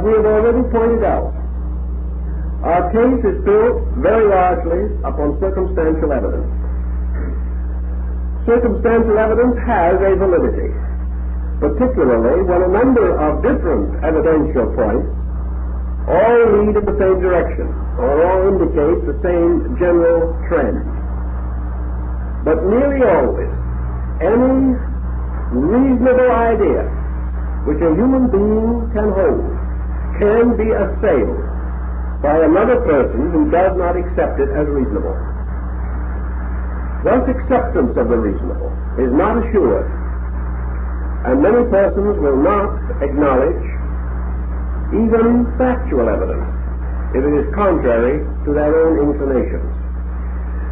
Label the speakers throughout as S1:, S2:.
S1: we have already pointed out, our case is built very largely upon circumstantial evidence. Circumstantial evidence has a validity, particularly when a number of different evidential points all lead in the same direction, or all indicate the same general trend. But nearly always, any reasonable idea which a human being can hold can be assailed by another person who does not accept it as reasonable. Thus, acceptance of the reasonable is not assured, and many persons will not acknowledge even factual evidence if it is contrary to their own inclinations.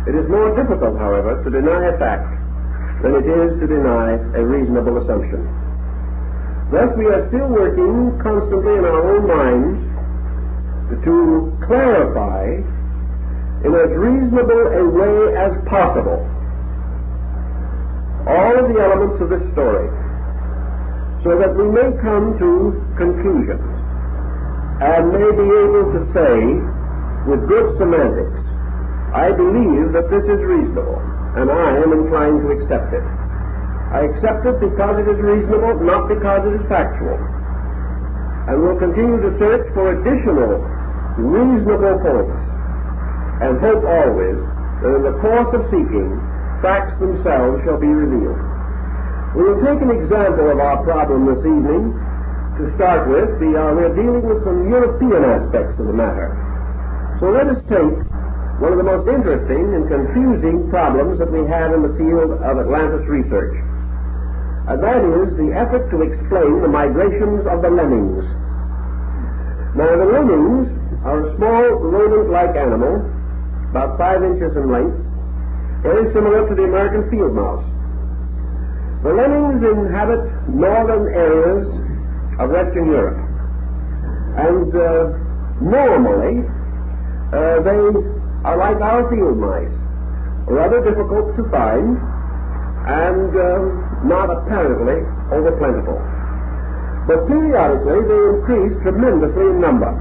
S1: It is more difficult, however, to deny a fact than it is to deny a reasonable assumption. Thus, we are still working constantly in our own minds to clarify in as reasonable a way as possible all of the elements of this story, so that we may come to conclusions and may be able to say with good semantics, I believe that this is reasonable, and I am inclined to accept it. I accept it because it is reasonable, not because it is factual. And we'll continue to search for additional reasonable points, and hope always that in the course of seeking, facts themselves shall be revealed. We will take an example of our problem this evening. To start with, we're dealing with some European aspects of the matter. So let us take one of the most interesting and confusing problems that we have in the field of Atlantis research. And that is the effort to explain the migrations of the lemmings. Now, the lemmings are a small rodent-like animal, about 5 inches in length, very similar to the American field mouse. The lemmings inhabit northern areas of Western Europe, and normally they are like our field mice, rather difficult to find and not apparently over-plentiful. But periodically they increase tremendously in number,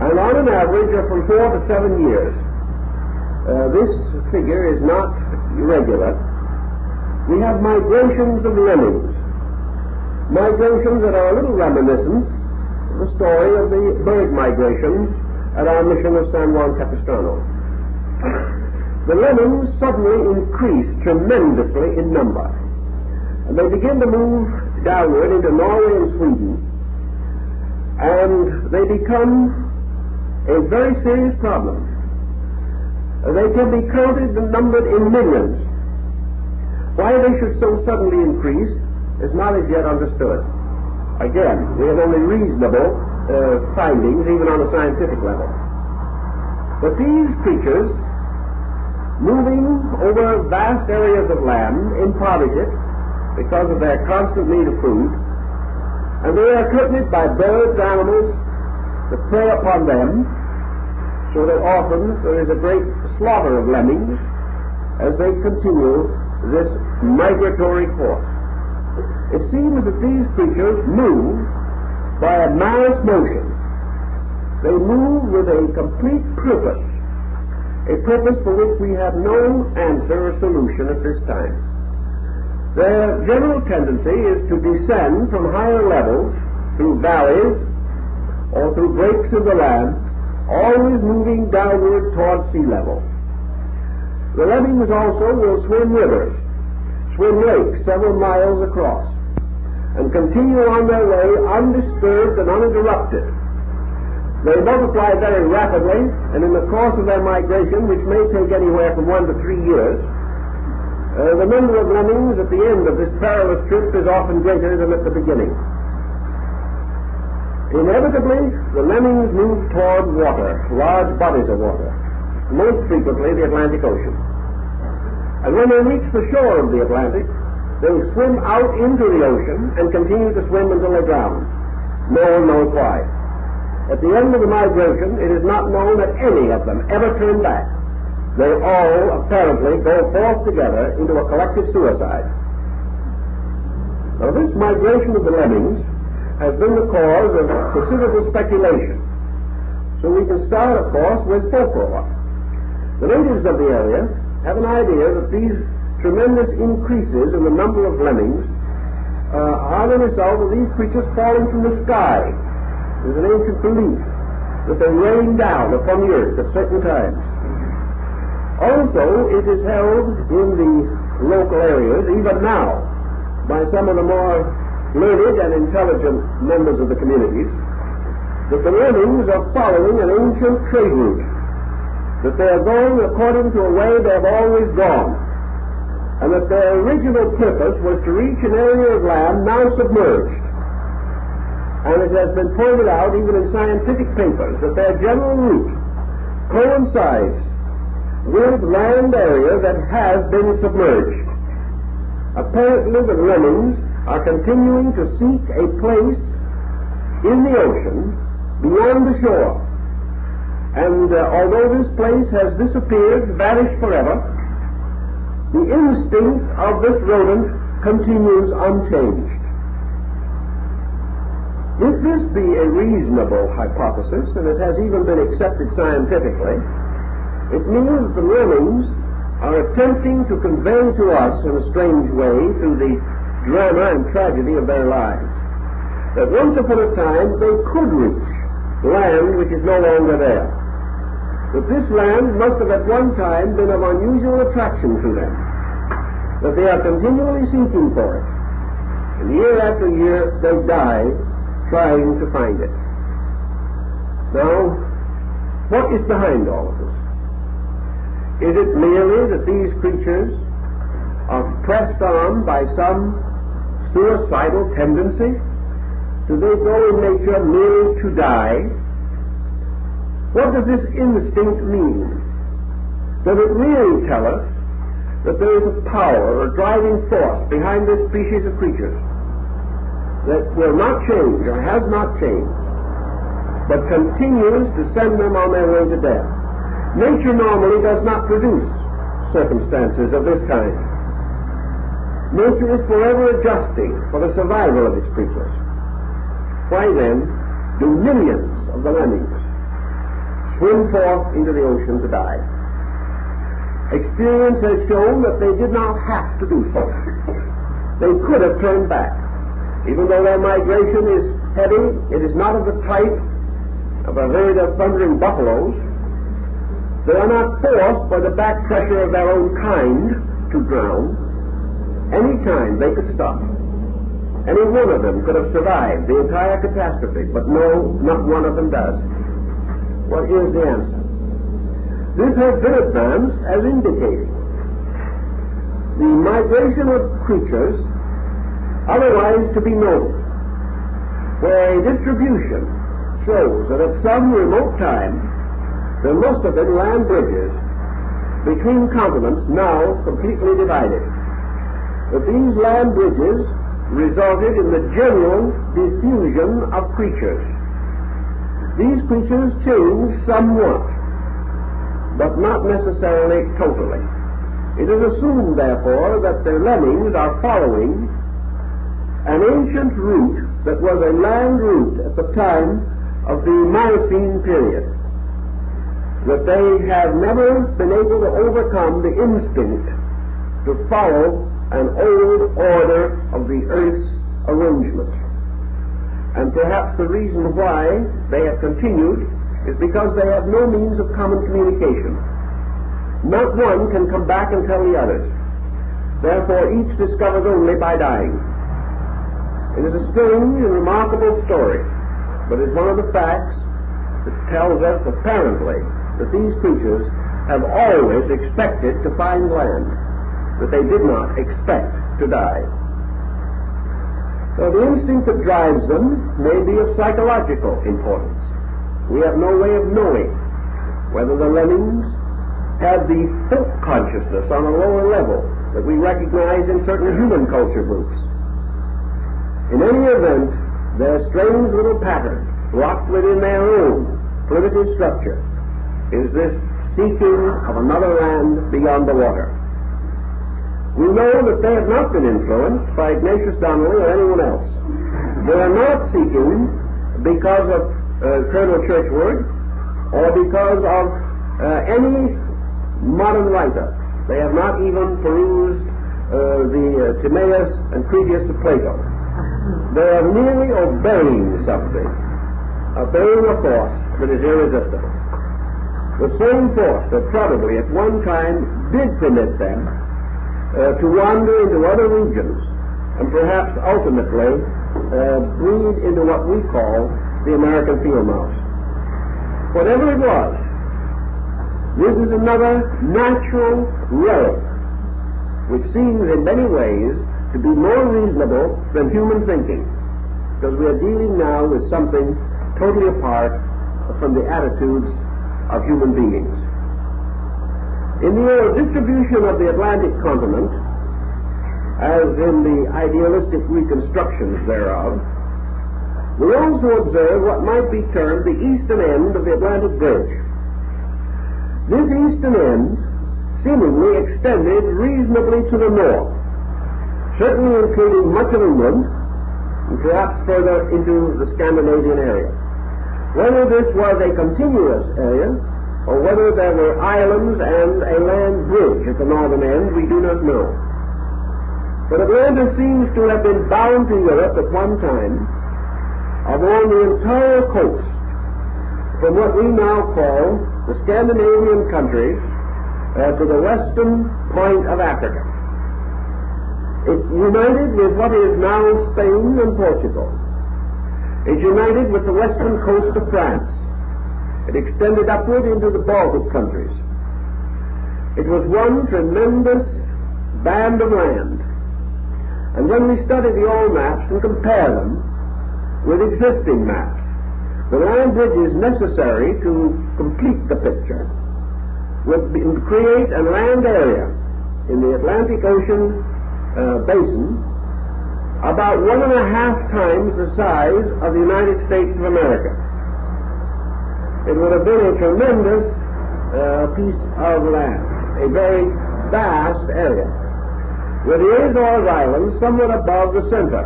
S1: and on an average of from 4 to 7 years. This figure is not irregular. We have migrations of lemmings, migrations that are a little reminiscent of the story of the bird migrations at our mission of San Juan Capistrano. The lemmings suddenly increase tremendously in number, and they begin to move downward into Norway and Sweden, and they become a very serious problem. They can be counted and numbered in millions. Why they should so suddenly increase is not as yet understood. Again, we have only reasonable findings, even on a scientific level. But these creatures, moving over vast areas of land, impoverish it because of their constant need of food, and they are accompanied by birds, animals that prey upon them, so that often there is a great slaughter of lemmings as they continue this migratory course. It seems that these creatures move by a mass motion. They move with a complete purpose, a purpose for which we have no answer or solution at this time. Their general tendency is to descend from higher levels through valleys or through breaks in the land, always moving downward toward sea level. The lemmings also will swim rivers, swim lakes several miles across, and continue on their way undisturbed and uninterrupted. They multiply very rapidly, and in the course of their migration, which may take anywhere from 1 to 3 years, the number of lemmings at the end of this perilous trip is often greater than at the beginning. Inevitably, the lemmings move toward water, large bodies of water, most frequently the Atlantic Ocean. And when they reach the shore of the Atlantic, they swim out into the ocean and continue to swim until they drown. No one knows why. At the end of the migration, it is not known that any of them ever turn back. They all apparently go forth together into a collective suicide. Now, this migration of the lemmings has been the cause of considerable speculation. So we can start, of course, with folklore. The natives of the area have an idea that these tremendous increases in the number of lemmings are the result of these creatures falling from the sky. There's an ancient belief that they rain down upon the earth at certain times. Also, it is held in the local areas, even now, by some of the more learned and intelligent members of the communities, that the lemmings are following an ancient trade route, that they are going according to a way they have always gone, and that their original purpose was to reach an area of land now submerged. And it has been pointed out, even in scientific papers, that their general route coincides with land area that has been submerged. Apparently the lemmings are continuing to seek a place in the ocean beyond the shore. And although this place has disappeared, vanished forever, the instinct of this rodent continues unchanged. If this be a reasonable hypothesis, and it has even been accepted scientifically, it means the lemmings are attempting to convey to us in a strange way, through the drama and tragedy of their lives, that once upon a time they could reach land which is no longer there. That this land must have at one time been of unusual attraction to them, that they are continually seeking for it, and year after year they die trying to find it. Now, what is behind all of this? Is it merely that these creatures are pressed on by some suicidal tendency? Do they go in nature merely to die? What does this instinct mean? Does it really tell us that there is a power or driving force behind this species of creatures that will not change or has not changed, but continues to send them on their way to death? Nature normally does not produce circumstances of this kind. Nature is forever adjusting for the survival of its creatures. Why then do millions of the lemmings swim forth into the ocean to die? Experience has shown that they did not have to do so. They could have turned back. Even though their migration is heavy, it is not of the type of a herd of thundering buffaloes. They are not forced by the back pressure of their own kind to drown. Any time they could stop. Any one of them could have survived the entire catastrophe, but no, not one of them does. What is the answer? This has been advanced as indicating the migration of creatures otherwise to be noted, where a distribution shows that at some remote time there must have been land bridges between continents now completely divided. That these land bridges resulted in the general diffusion of creatures. These creatures change somewhat, but not necessarily totally. It is assumed, therefore, that the lemmings are following an ancient route that was a land route at the time of the Miocene period, that they have never been able to overcome the instinct to follow an old order of the earth's arrangement. And perhaps the reason why they have continued is because they have no means of common communication. Not one can come back and tell the others. Therefore, each discovers only by dying. It is a strange and remarkable story, but it's one of the facts that tells us apparently that these creatures have always expected to find land, that they did not expect to die. So the instinct that drives them may be of psychological importance. We have no way of knowing whether the lemmings have the folk consciousness on a lower level that we recognize in certain human culture groups. In any event, their strange little pattern, locked within their own primitive structure, is this seeking of another land beyond the water. We know that they have not been influenced by Ignatius Donnelly or anyone else. They are not seeking because of Colonel Churchward or because of any modern writer. They have not even perused the Timaeus and Critias of Plato. They are merely obeying something, obeying a force that is irresistible. The same force that probably at one time did permit them to wander into other regions and perhaps ultimately breed into what we call the American field mouse. Whatever it was, this is another natural relic which seems in many ways to be more reasonable than human thinking, because we are dealing now with something totally apart from the attitudes of human beings. In the distribution of the Atlantic continent, as in the idealistic reconstructions thereof, we also observe what might be termed the eastern end of the Atlantic Bridge. This eastern end seemingly extended reasonably to the north, certainly including much of England, and perhaps further into the Scandinavian area. Whether this was a continuous area, or whether there were islands and a land bridge at the northern end, we do not know. But Atlanta seems to have been bound to Europe at one time along the entire coast, from what we now call the Scandinavian countries to the western point of Africa. It united with what is now Spain and Portugal. It united with the western coast of France. It extended upward into the Baltic countries. It was one tremendous band of land. And when we study the old maps and compare them with existing maps, the land bridges necessary to complete the picture would create a land area in the Atlantic Ocean basin about 1.5 times the size of the United States of America. It would have been a tremendous piece of land, a very vast area, with the Azores Islands somewhat above the center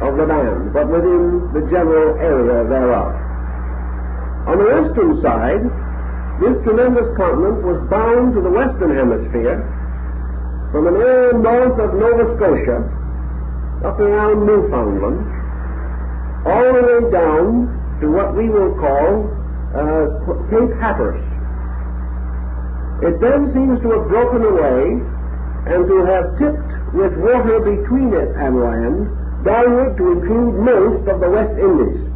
S1: of the band, but within the general area thereof. On the western side, this tremendous continent was bound to the western hemisphere from an area north of Nova Scotia up around Newfoundland, all the way down to what we will call Cape Hatteras. It then seems to have broken away and to have tipped with water between it and land downward to include most of the West Indies.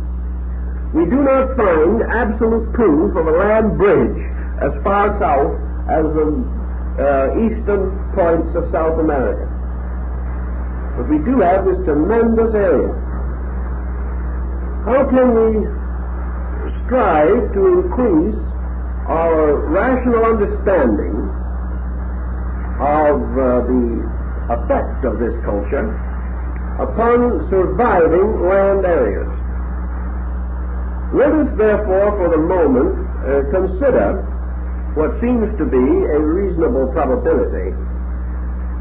S1: We do not find absolute proof of a land bridge as far south as the eastern points of South America. But we do have this tremendous area. How can we strive to increase our rational understanding of the effect of this culture upon surviving land areas? Let us therefore for the moment consider what seems to be a reasonable probability,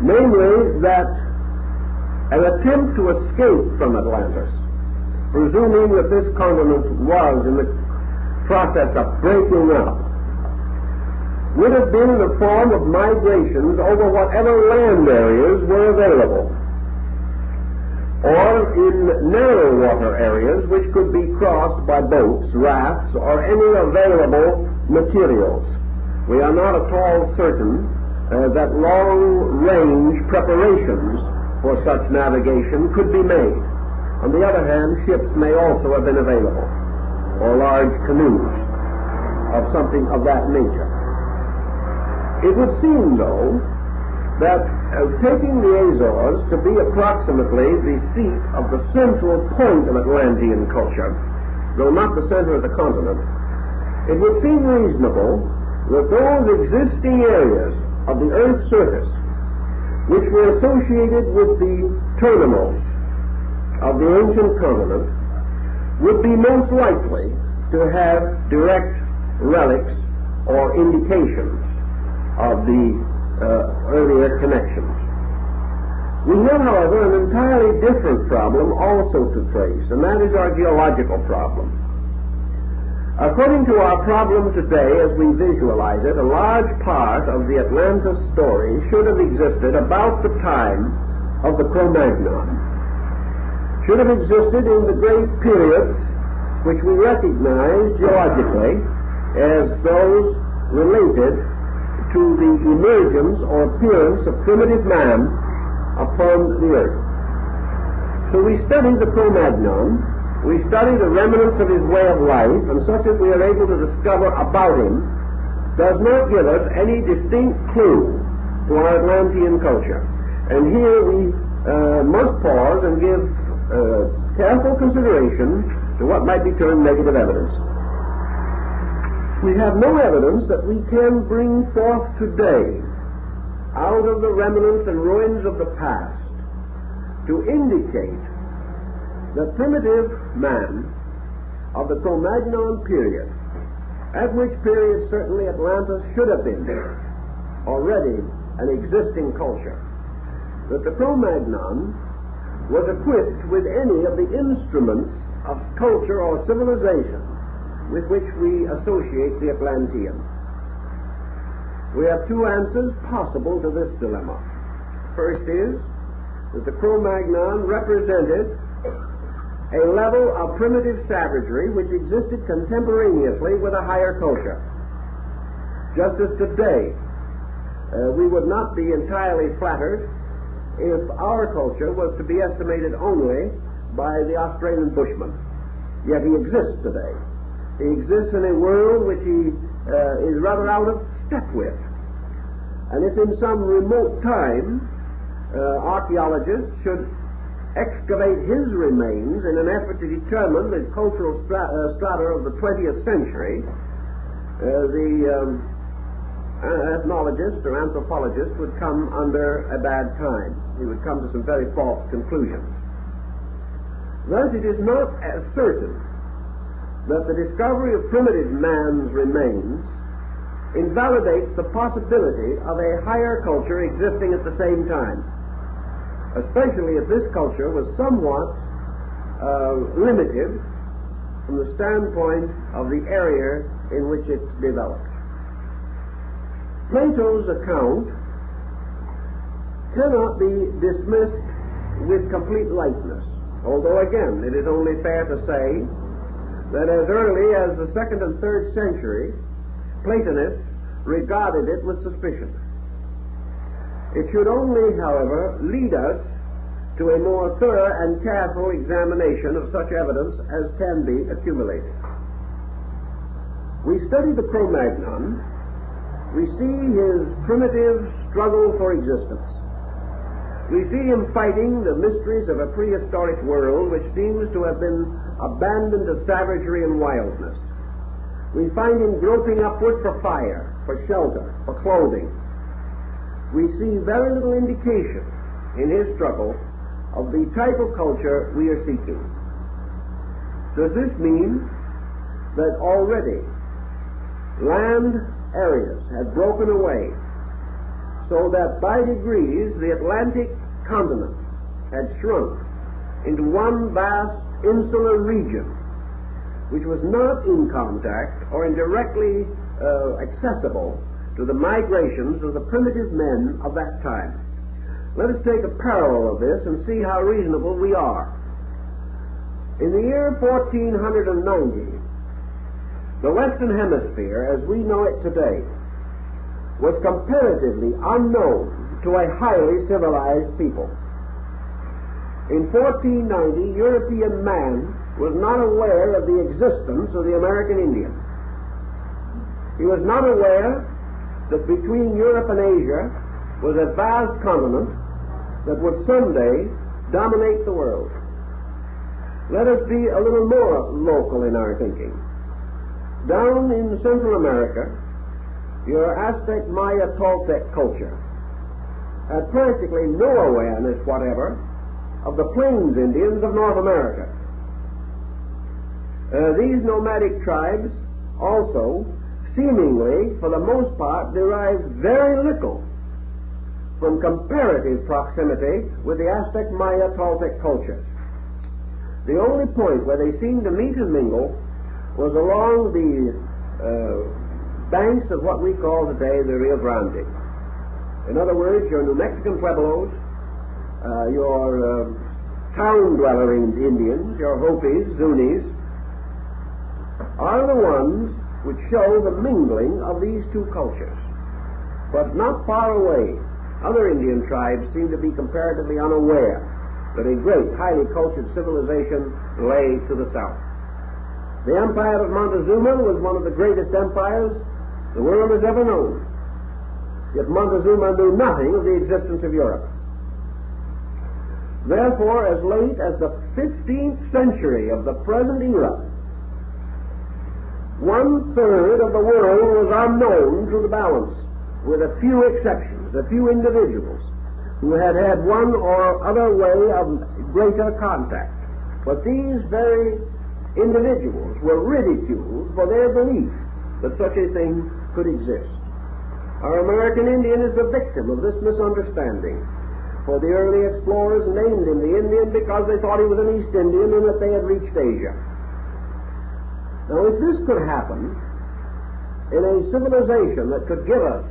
S1: namely that an attempt to escape from Atlantis, presuming that this continent was in the process of breaking up, would have been in the form of migrations over whatever land areas were available, or in narrow water areas which could be crossed by boats, rafts, or any available materials. We are not at all certain that long-range preparations for such navigation could be made. On the other hand, ships may also have been available, or large canoes of something of that nature. It would seem, though, that taking the Azores to be approximately the seat of the central point of Atlantean culture, though not the center of the continent, it would seem reasonable that those existing areas of the Earth's surface which were associated with the terminals of the ancient continent would be most likely to have direct relics or indications of the earlier connections. We have, however, however, an entirely different problem also to face, and that is our geological problem. According to our problem today, as we visualize it, a large part of the Atlantis story should have existed about the time of the Cro-Magnon. Should have existed in the great periods which we recognize geologically as those related to the emergence or appearance of primitive man upon the earth. So we study the Cro-Magnon, we study the remnants of his way of life, and such as we are able to discover about him does not give us any distinct clue to our Atlantean culture. And here we must pause and give careful consideration to what might be termed negative evidence. We have no evidence that we can bring forth today out of the remnants and ruins of the past to indicate that primitive man of the Cro-Magnon period, at which period certainly Atlantis should have been already an existing culture, that the Cro-Magnon was equipped with any of the instruments of culture or civilization with which we associate the Atlantean. We have two answers possible to this dilemma. First is that the Cro-Magnon represented a level of primitive savagery which existed contemporaneously with a higher culture. Just as today, we would not be entirely flattered if our culture was to be estimated only by the Australian bushman. Yet he exists today. He exists in a world which he is rather out of step with. And if in some remote time archaeologists should excavate his remains in an effort to determine the cultural strata of the 20th century, the ethnologist or anthropologist would come under a bad time. He would come to some very false conclusions. Thus, it is not as certain that the discovery of primitive man's remains invalidates the possibility of a higher culture existing at the same time, especially if this culture was somewhat limited from the standpoint of the area in which it developed. Plato's account cannot be dismissed with complete lightness, although again it is only fair to say that as early as the 2nd and 3rd century, Platonists regarded it with suspicion. It should only, however, lead us to a more thorough and careful examination of such evidence as can be accumulated. We study the Cro-Magnon, we see his primitive struggle for existence. We see him fighting the mysteries of a prehistoric world which seems to have been abandoned to savagery and wildness. We find him groping upward for fire, for shelter, for clothing. We see very little indication in his struggle of the type of culture we are seeking. Does this mean that already land areas had broken away so that by degrees the Atlantic continent had shrunk into one vast insular region which was not in contact or indirectly accessible to the migrations of the primitive men of that time? Let us take a parallel of this and see how reasonable we are. In the year 1490, the Western Hemisphere, as we know it today, was comparatively unknown to a highly civilized people. In 1490, European man was not aware of the existence of the American Indian. He was not aware that between Europe and Asia was a vast continent that would someday dominate the world. Let us be a little more local in our thinking. Down in Central America, your Aztec, Maya, Toltec culture had practically no awareness whatever of the Plains Indians of North America. These nomadic tribes also seemingly, for the most part, derived very little from comparative proximity with the Aztec, Maya, Toltec cultures. The only point where they seemed to meet and mingle was along the banks of what we call today the Rio Grande. In other words, your New Mexican Pueblos, your town-dweller Indians, your Hopis, Zunis, are the ones which show the mingling of these two cultures. But not far away, other Indian tribes seem to be comparatively unaware that a great, highly cultured civilization lay to the south. The empire of Montezuma was one of the greatest empires the world has ever known. Yet Montezuma knew nothing of the existence of Europe. Therefore, as late as the 15th century of the present era, 1/3 of the world was unknown to the balance, with a few exceptions, a few individuals who had one or other way of greater contact. But these very individuals were ridiculed for their belief that such a thing could exist. Our American Indian is the victim of this misunderstanding, for the early explorers named him the Indian because they thought he was an East Indian and that they had reached Asia. Now, if this could happen in a civilization that could give us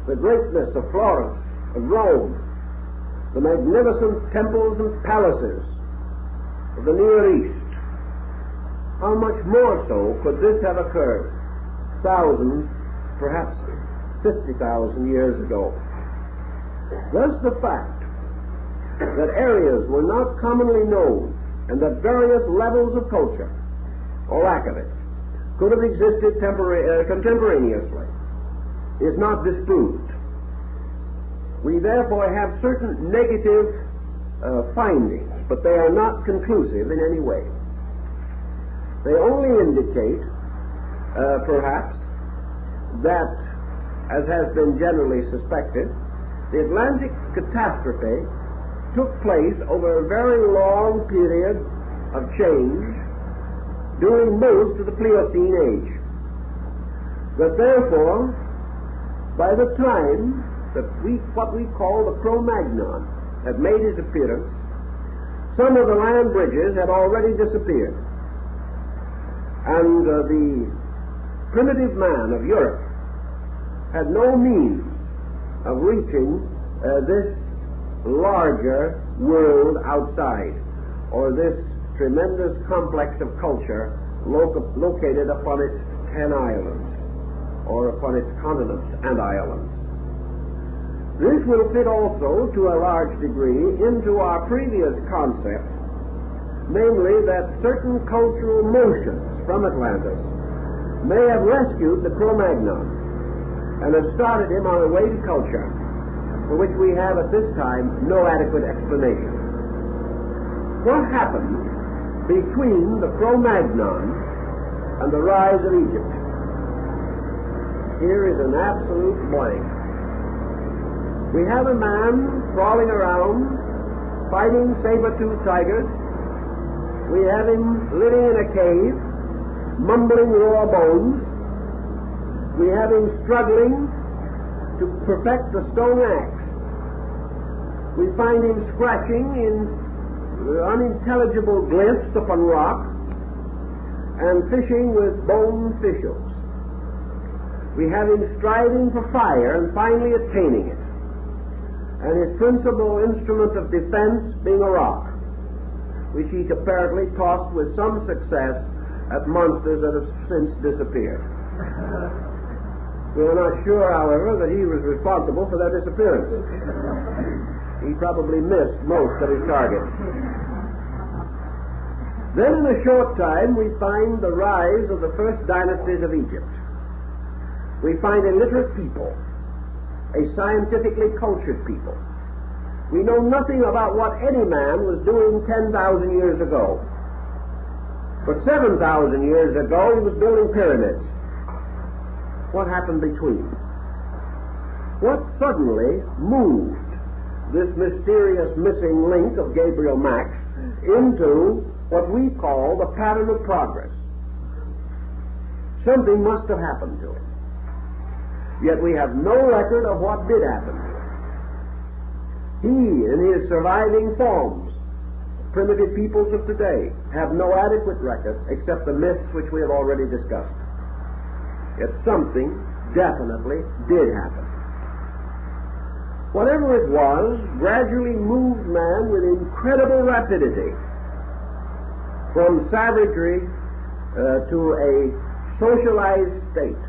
S1: the greatness of Florence, of Rome, the magnificent temples and palaces of the Near East, how much more so could this have occurred thousands, perhaps 50,000 years ago? Thus the fact that areas were not commonly known and that various levels of culture, or lack of it, could have existed contemporaneously is not disproved. We therefore have certain negative findings, but they are not conclusive in any way. They only indicate, perhaps, that, as has been generally suspected, the Atlantic catastrophe took place over a very long period of change, during most of the Pliocene age. That therefore, by the time that what we call the Cro-Magnon had made his appearance, some of the land bridges had already disappeared. And the primitive man of Europe had no means of reaching this larger world outside, or this tremendous complex of culture located upon its 10 islands, or upon its continents and islands. This will fit also, to a large degree, into our previous concept, namely that certain cultural motions from Atlantis may have rescued the Cro-Magnon and have started him on a way to culture for which we have at this time no adequate explanation. What happened between the Cro-Magnon and the rise of Egypt? Here is an absolute blank. We have a man crawling around, fighting saber-toothed tigers. We have him living in a cave, mumbling raw bones. We have him struggling to perfect the stone axe. We find him scratching in unintelligible glyphs upon rock and fishing with bone fishhooks. We have him striving for fire and finally attaining it, and his principal instrument of defense being a rock, which he apparently tossed with some success at monsters that have since disappeared. We are not sure, however, that he was responsible for their disappearance. He probably missed most of his targets. Then in a short time we find the rise of the first dynasties of Egypt. We find a literate people, a scientifically cultured people. We know nothing about what any man was doing 10,000 years ago. But 7,000 years ago he was building pyramids. What happened between? What suddenly moved this mysterious missing link of Gabriel Max into what we call the pattern of progress? Something must have happened to it. Yet we have no record of what did happen to it. He and his surviving forms, primitive peoples of today, have no adequate record except the myths which we have already discussed. Yet something definitely did happen. Whatever it was gradually moved man with incredible rapidity from savagery to a socialized state,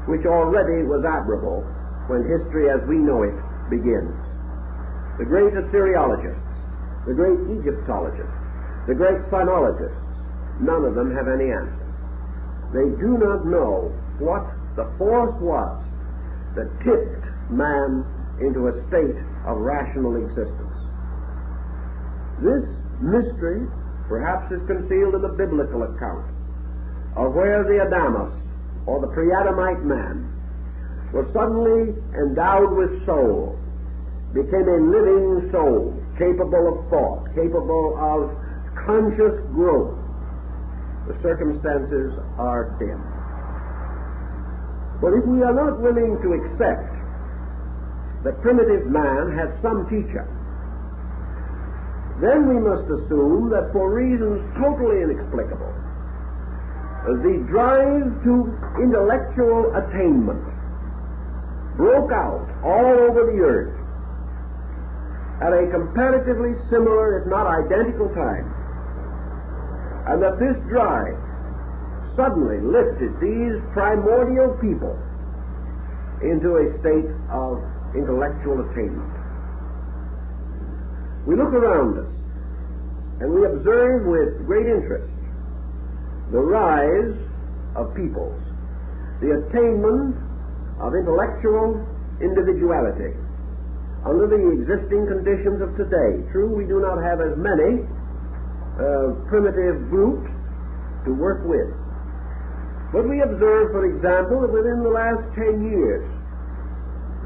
S1: which already was admirable when history as we know it begins. The great Assyriologists, the great Egyptologists, the great sinologists, none of them have any answer. They do not know what the force was that tipped man into a state of rational existence. This mystery perhaps is concealed in the biblical account of where the Adamus, or the pre-Adamite man, was suddenly endowed with soul, became a living soul, capable of thought, capable of conscious growth. The circumstances are dim. But if we are not willing to accept that primitive man had some teacher, then we must assume that for reasons totally inexplicable, the drive to intellectual attainment broke out all over the earth at a comparatively similar, if not identical time, and that this drive suddenly lifted these primordial people into a state of intellectual attainment. We look around us and we observe with great interest the rise of peoples, the attainment of intellectual individuality under the existing conditions of today. True, we do not have as many primitive groups to work with. But we observe, for example, that within the last 10 years,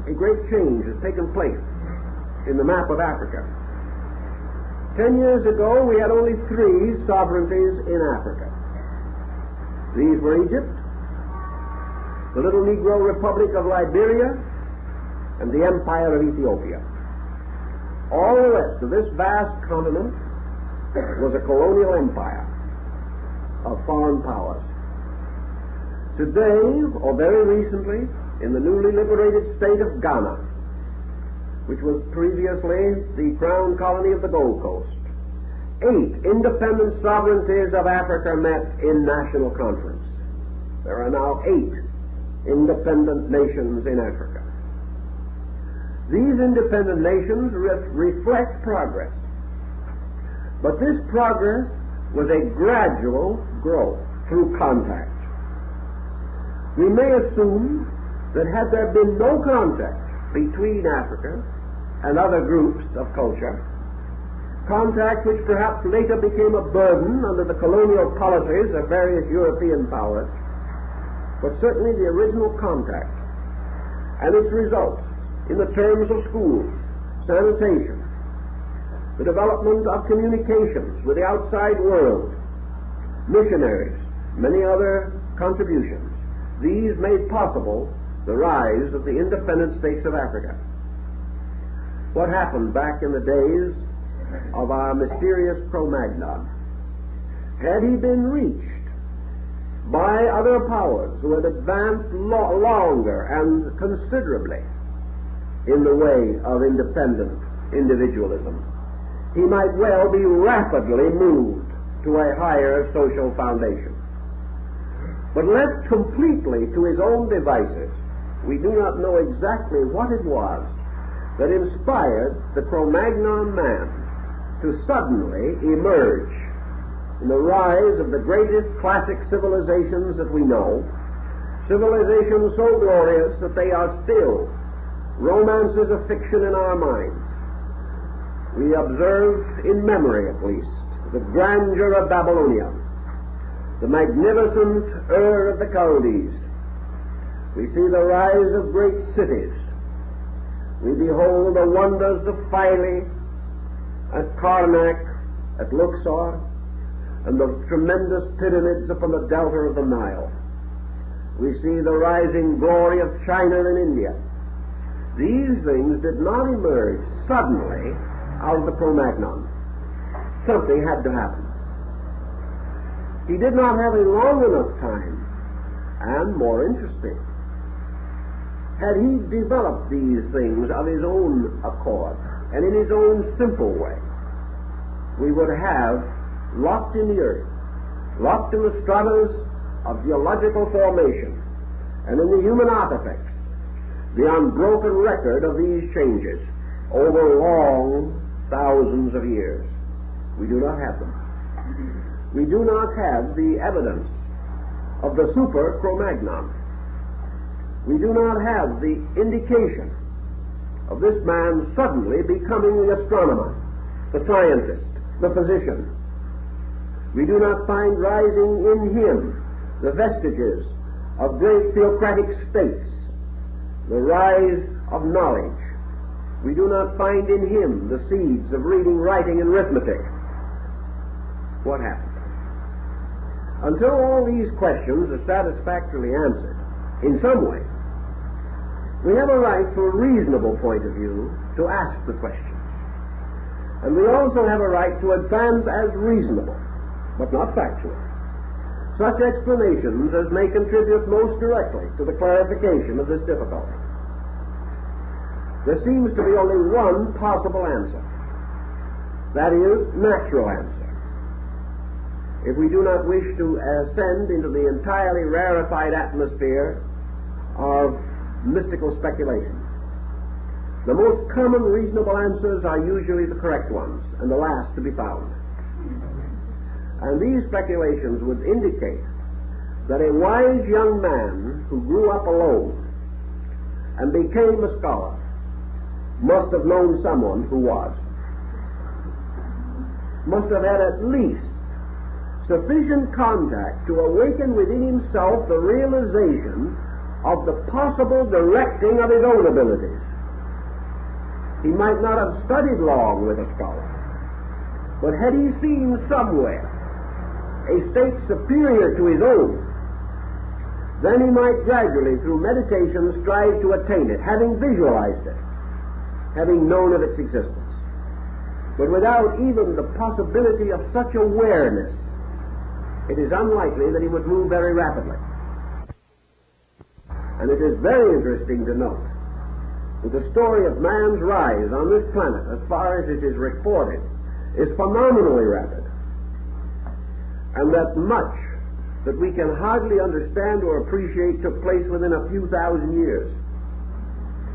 S1: a great change has taken place in the map of Africa. 10 years ago, we had only 3 sovereignties in Africa. These were Egypt, the little Negro Republic of Liberia, and the Empire of Ethiopia. All the rest of this vast continent was a colonial empire of foreign powers. Today, or very recently, in the newly liberated state of Ghana, which was previously the crown colony of the Gold Coast, 8 independent sovereignties of Africa met in national conference. There are now 8 independent nations in Africa. These independent nations reflect progress. But this progress was a gradual growth through contact. We may assume that had there been no contact between Africa and other groups of culture, contact which perhaps later became a burden under the colonial policies of various European powers, but certainly the original contact and its results in the terms of schools, sanitation, the development of communications with the outside world, missionaries, many other contributions, these made possible the rise of the independent states of Africa. What happened back in the days of our mysterious Cro-Magnon? Had he been reached by other powers who had advanced longer and considerably in the way of independent individualism, he might well be rapidly moved to a higher social foundation. But left completely to his own devices, we do not know exactly what it was that inspired the Cro-Magnon man to suddenly emerge in the rise of the greatest classic civilizations that we know, civilizations so glorious that they are still romances of fiction in our minds. We observe, in memory at least, the grandeur of Babylonia, the magnificent Ur of the Chaldees. We see the rise of great cities. We behold the wonders of Philae, at Karnak, at Luxor, and the tremendous pyramids upon the delta of the Nile. We see the rising glory of China and India, These things did not emerge suddenly out of the Cro-Magnon. Something had to happen. He did not have a long enough time, and more interesting, had he developed these things of his own accord and in his own simple way, we would have locked in the earth, locked in the stratas of geological formation, and in the human artifacts, the unbroken record of these changes over long thousands of years. We do not have them. We do not have the evidence of the super Cro-Magnon. We do not have the indication of this man suddenly becoming the astronomer, the scientist, the physician. We do not find rising in him the vestiges of great theocratic states, the rise of knowledge. We do not find in him the seeds of reading, writing, and arithmetic. What happened? Until all these questions are satisfactorily answered, in some way, we have a right, from a reasonable point of view, to ask the questions. And we also have a right to advance as reasonable, but not factual, such explanations as may contribute most directly to the clarification of this difficulty. There seems to be only one possible answer. That is, natural answer. If we do not wish to ascend into the entirely rarefied atmosphere of mystical speculation. The most common reasonable answers are usually the correct ones, and the last to be found. And these speculations would indicate that a wise young man who grew up alone and became a scholar must have known someone who was. Must have had at least sufficient contact to awaken within himself the realization of the possible directing of his own abilities. He might not have studied long with a scholar, but had he seen somewhere a state superior to his own, then he might gradually, through meditation, strive to attain it, having visualized it, having known of its existence. But without even the possibility of such awareness, it is unlikely that he would move very rapidly. And it is very interesting to note that the story of man's rise on this planet, as far as it is reported, is phenomenally rapid. And that much that we can hardly understand or appreciate took place within a few thousand years,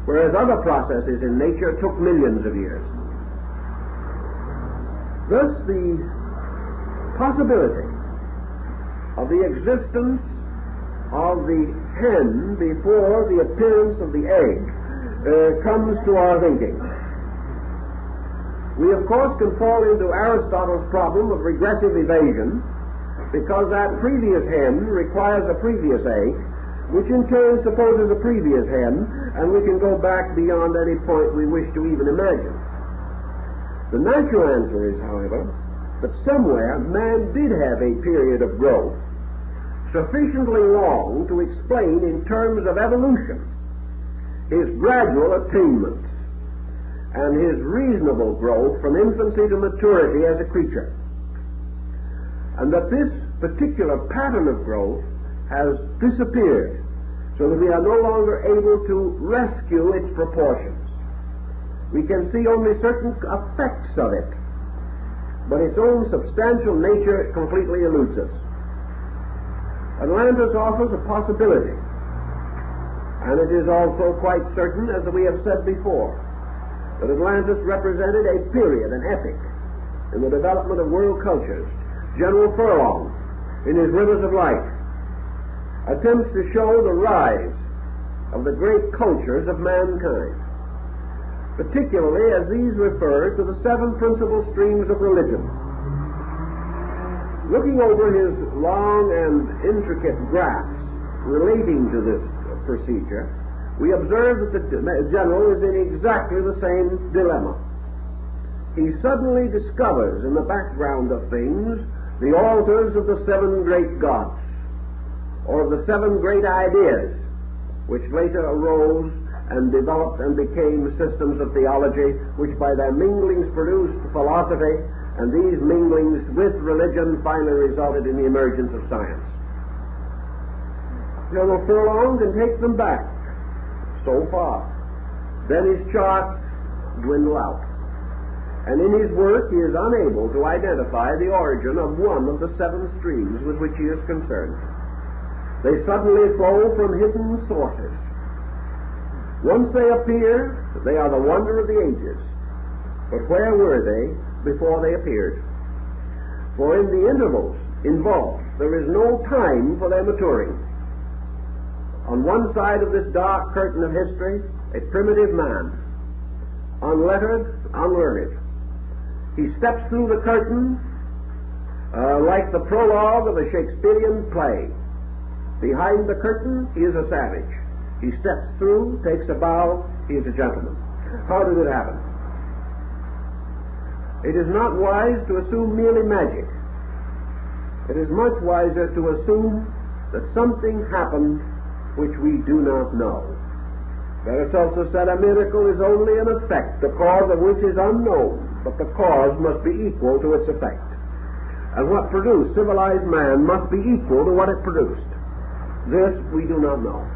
S1: whereas other processes in nature took millions of years. Thus, the possibility of the existence of the hen before the appearance of the egg comes to our thinking. We, of course, can fall into Aristotle's problem of regressive evasion, because that previous hen requires a previous egg, which in turn supposes a previous hen, and we can go back beyond any point we wish to even imagine. The natural answer is, however, that somewhere man did have a period of growth sufficiently long to explain in terms of evolution his gradual attainments and his reasonable growth from infancy to maturity as a creature. And that this particular pattern of growth has disappeared, so that we are no longer able to rescue its proportions. We can see only certain effects of it, but its own substantial nature completely eludes us. Atlantis offers a possibility, and it is also quite certain, as we have said before, that Atlantis represented a period, an epoch, in the development of world cultures. General Furlong, in his Rivers of Light, attempts to show the rise of the great cultures of mankind, particularly as these refer to the seven principal streams of religion. Looking over his long and intricate graphs relating to this procedure, we observe that the general is in exactly the same dilemma. He suddenly discovers in the background of things the altars of the seven great gods, or of the seven great ideas, which later arose and developed and became systems of theology, which by their minglings produced philosophy, and these minglings with religion finally resulted in the emergence of science. General Furlong can take them back so far. Then his charts dwindle out. And in his work he is unable to identify the origin of one of the 7 streams with which he is concerned. They suddenly flow from hidden sources. Once they appear, they are the wonder of the ages. But where were they before they appeared? For in the intervals involved, there is no time for their maturing. On one side of this dark curtain of history, a primitive man, unlettered, unlearned. He steps through the curtain like the prologue of a Shakespearean play. Behind the curtain, he is a savage. He steps through, takes a bow, he is a gentleman. How did it happen? It is not wise to assume merely magic. It is much wiser to assume that something happened which we do not know. Paracelsus said a miracle is only an effect, the cause of which is unknown, but the cause must be equal to its effect. And what produced civilized man must be equal to what it produced. This we do not know.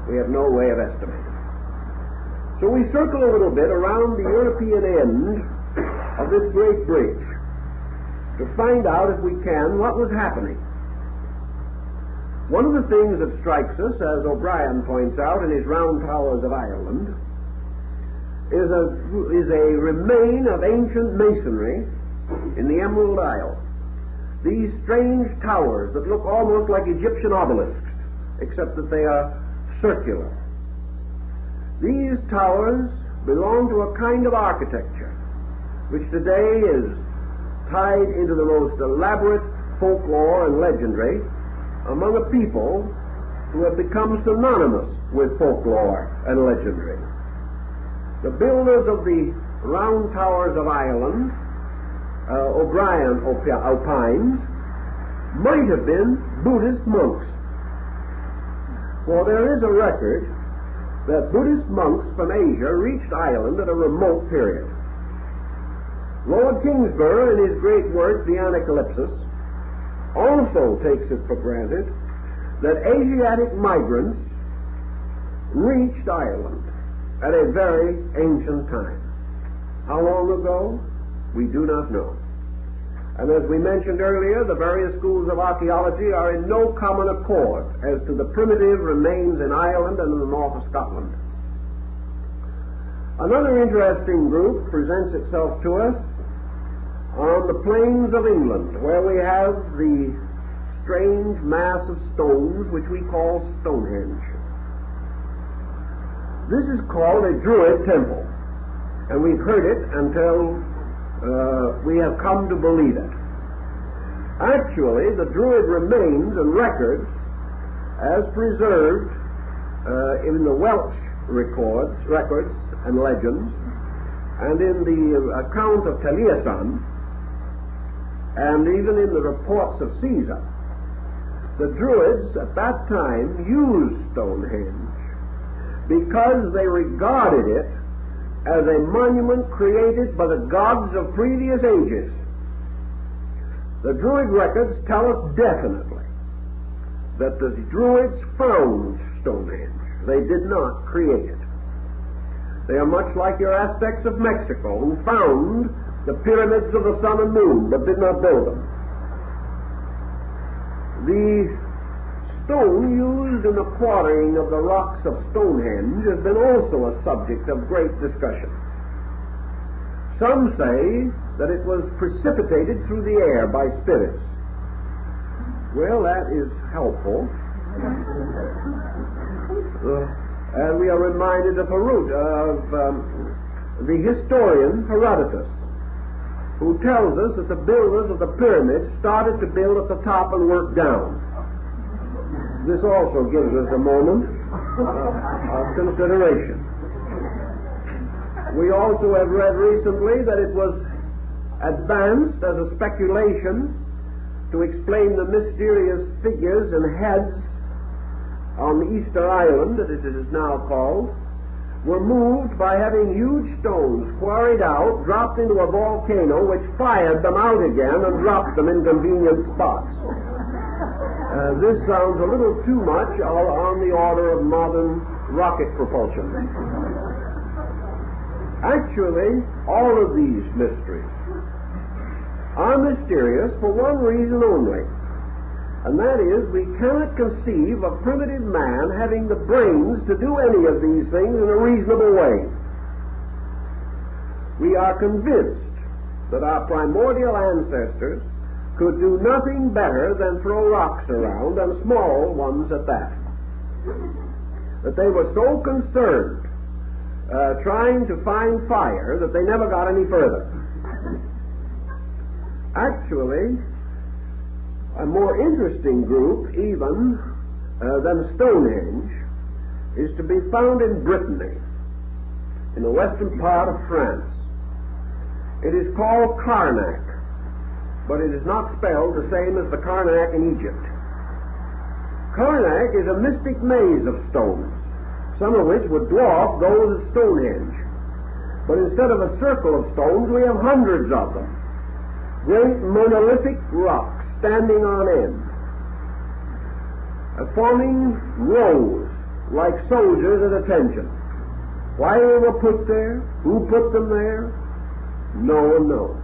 S1: We have no way of estimating. So we circle a little bit around the European end of this great bridge to find out, if we can, what was happening. One of the things that strikes us, as O'Brien points out in his Round Towers of Ireland, is a remain of ancient masonry in the Emerald Isle. These strange towers that look almost like Egyptian obelisks, except that they are circular. These towers belong to a kind of architecture which today is tied into the most elaborate folklore and legendary among a people who have become synonymous with folklore and legendary. The builders of the Round Towers of Ireland, O'Brien opines, might have been Buddhist monks. For there is a record that Buddhist monks from Asia reached Ireland at a remote period. Lord Kingsborough, in his great work, The Anacalypsis, also takes it for granted that Asiatic migrants reached Ireland at a very ancient time. How long ago? We do not know. And as we mentioned earlier, the various schools of archaeology are in no common accord as to the primitive remains in Ireland and in the north of Scotland. Another interesting group presents itself to us on the plains of England, where we have the strange mass of stones which we call Stonehenge. This is called a Druid temple, and we've heard it until we have come to believe it. Actually, the Druid remains and records, as preserved in the Welsh records and legends, and in the account of Taliesin, and even in the reports of Caesar, the Druids at that time used Stonehenge because they regarded it as a monument created by the gods of previous ages. The Druid records tell us definitely that the Druids found Stonehenge. They did not create it. They are much like your Aztecs of Mexico, who found the pyramids of the sun and moon, but did not build them. The stone used in the quarrying of the rocks of Stonehenge has been also a subject of great discussion. Some say that it was precipitated through the air by spirits. Well, that is helpful. And we are reminded of the historian Herodotus, who tells us that the builders of the pyramids started to build at the top and work down. This also gives us a moment of consideration. We also have read recently that it was advanced as a speculation to explain the mysterious figures and heads on Easter Island, as it is now called, were moved by having huge stones quarried out, dropped into a volcano, which fired them out again and dropped them in convenient spots. This sounds a little too much on the order of modern rocket propulsion. Actually, all of these mysteries are mysterious for one reason only, and that is we cannot conceive of primitive man having the brains to do any of these things in a reasonable way. We are convinced that our primordial ancestors could do nothing better than throw rocks around, and small ones at that. That they were so concerned trying to find fire that they never got any further. Actually, a more interesting group even than Stonehenge is to be found in Brittany, in the western part of France. It is called Karnak, but it is not spelled the same as the Karnak in Egypt. Karnak is a mystic maze of stones, some of which would dwarf those at Stonehenge. But instead of a circle of stones, we have hundreds of them. Great monolithic rocks standing on end, forming rows like soldiers at attention. Why they were put there, who put them there, no one knows.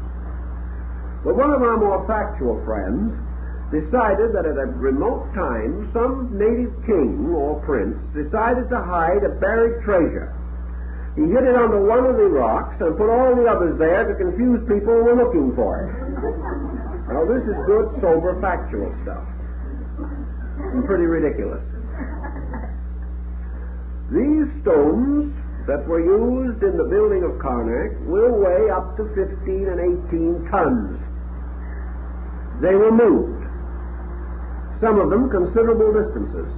S1: But one of our more factual friends decided that at a remote time some native king or prince decided to hide a buried treasure. He hid it under one of the rocks and put all the others there to confuse people who were looking for it. Now this is good, sober, factual stuff. And pretty ridiculous. These stones that were used in the building of Karnak will weigh up to 15 and 18 tons. They were moved, some of them considerable distances.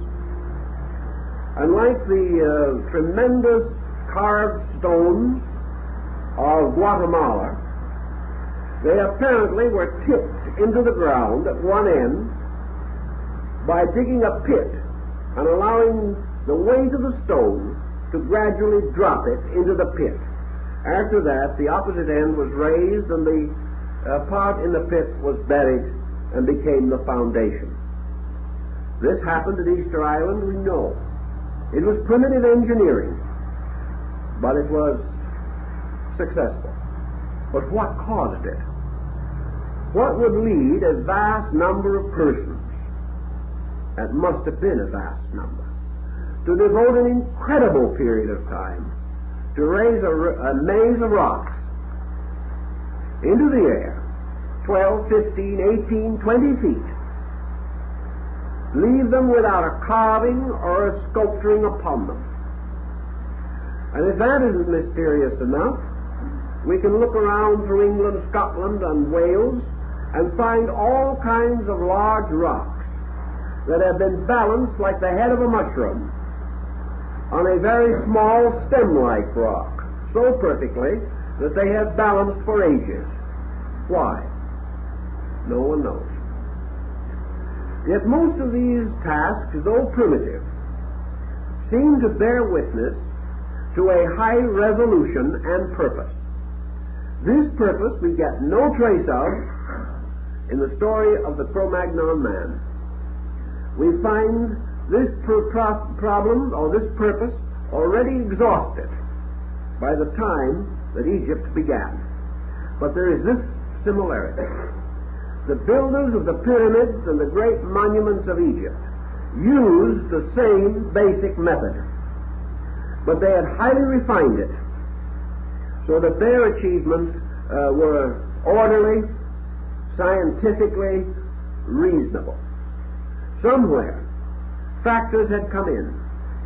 S1: And like the tremendous carved stones of Guatemala, they apparently were tipped into the ground at one end by digging a pit and allowing the weight of the stone to gradually drop it into the pit. After that, the opposite end was raised and the part in the pit was buried and became the foundation. This happened at Easter Island, we know. It was primitive engineering, but it was successful. But what caused it? What would lead a vast number of persons, that must have been a vast number, to devote an incredible period of time to raise a maze of rocks into the air, 12, 15, 18, 20 feet, leave them without a carving or a sculpturing upon them? And if that isn't mysterious enough, we can look around through England, Scotland, and Wales and find all kinds of large rocks that have been balanced like the head of a mushroom on a very small stem-like rock, so perfectly that they have balanced for ages. Why? No one knows. Yet most of these tasks, though primitive, seem to bear witness to a high resolution and purpose. This purpose we get no trace of in the story of the Cro-Magnon man. We find this problem, or this purpose, already exhausted by the time that Egypt began. But there is this similarity. The builders of the pyramids and the great monuments of Egypt used the same basic method, but they had highly refined it so that their achievements were orderly, scientifically reasonable. Somewhere, factors had come in,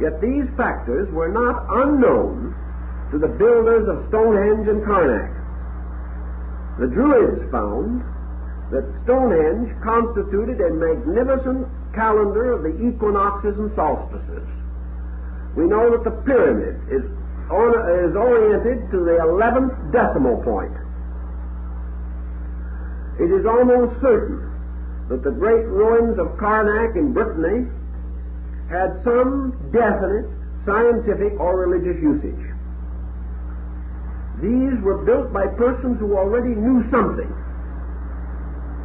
S1: yet these factors were not unknown to the builders of Stonehenge and Karnak. The Druids found that Stonehenge constituted a magnificent calendar of the equinoxes and solstices. We know that the pyramid is oriented to the 11th decimal point. It is almost certain that the great ruins of Karnak in Brittany had some definite scientific or religious usage. These were built by persons who already knew something.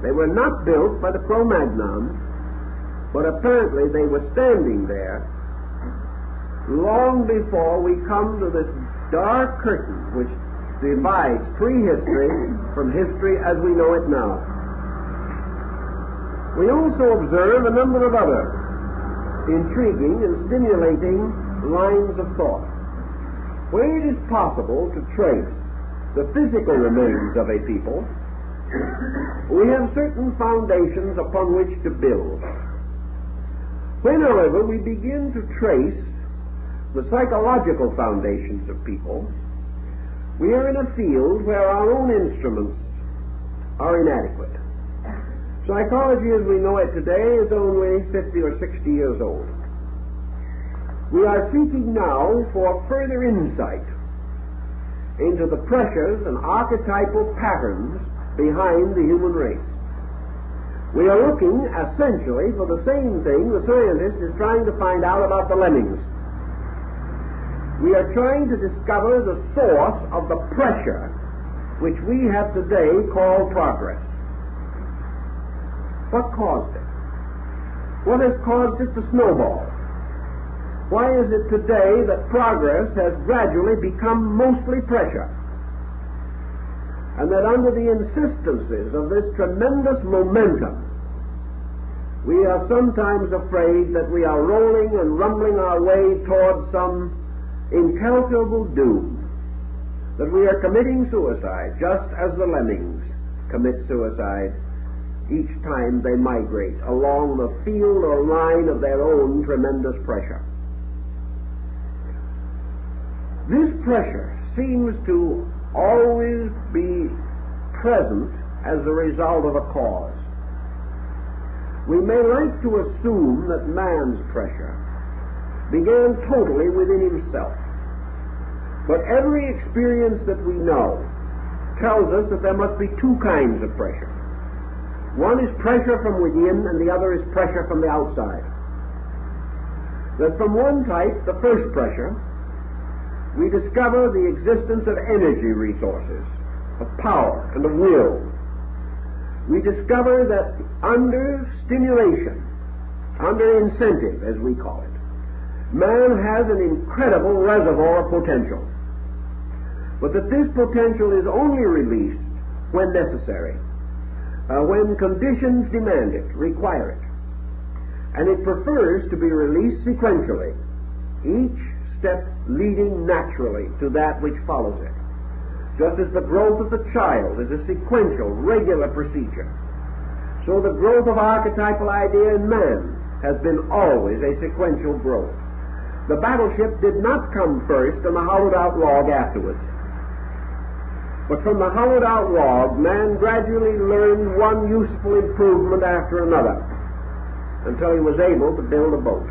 S1: They were not built by the Cro-Magnons, but apparently they were standing there long before we come to this dark curtain which divides prehistory from history as we know it now. We also observe a number of other intriguing and stimulating lines of thought. Where it is possible to trace the physical remains of a people, we have certain foundations upon which to build. When, however, we begin to trace the psychological foundations of people, we are in a field where our own instruments are inadequate. Psychology as we know it today is only 50 or 60 years old. We are seeking now for further insight into the pressures and archetypal patterns behind the human race. We are looking essentially for the same thing the scientist is trying to find out about the lemmings. We are trying to discover the source of the pressure which we have today called progress. What caused it? What has caused it to snowball? Why is it today that progress has gradually become mostly pressure? And that under the insistences of this tremendous momentum, we are sometimes afraid that we are rolling and rumbling our way towards some incalculable doom, that we are committing suicide just as the lemmings commit suicide each time they migrate along the field or line of their own tremendous pressure. This pressure seems to always be present as a result of a cause. We may like to assume that man's pressure began totally within himself. But every experience that we know tells us that there must be two kinds of pressure. One is pressure from within, and the other is pressure from the outside. That from one type, the first pressure, we discover the existence of energy resources, of power and of will. We discover that under stimulation, under incentive, as we call it, man has an incredible reservoir of potential. But that this potential is only released when necessary, when conditions demand it, require it. And it prefers to be released sequentially, each step leading naturally to that which follows it. Just as the growth of the child is a sequential, regular procedure, so the growth of archetypal idea in man has been always a sequential growth. The battleship did not come first and the hollowed-out log afterwards. But from the hollowed-out log, man gradually learned one useful improvement after another until he was able to build a boat.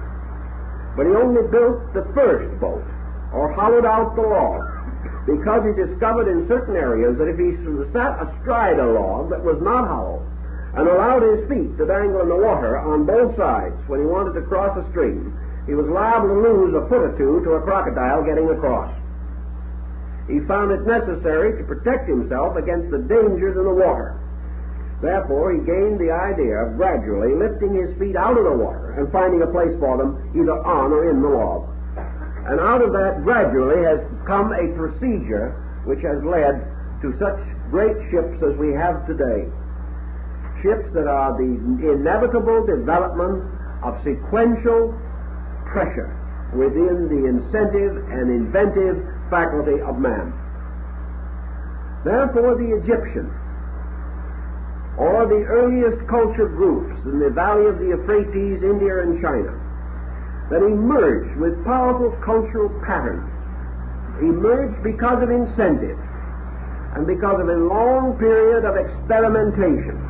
S1: But he only built the first boat, or hollowed out the log, because he discovered in certain areas that if he sat astride a log that was not hollow and allowed his feet to dangle in the water on both sides when he wanted to cross a stream, he was liable to lose a foot or two to a crocodile getting across. He found it necessary to protect himself against the dangers in the water. Therefore, he gained the idea of gradually lifting his feet out of the water and finding a place for them either on or in the log. And out of that gradually has come a procedure which has led to such great ships as we have today. Ships that are the inevitable development of sequential pressure within the incentive and inventive faculty of man. Therefore, the Egyptians, or the earliest culture groups in the valley of the Euphrates, India and China, that emerged with powerful cultural patterns, emerged because of incentive and because of a long period of experimentation.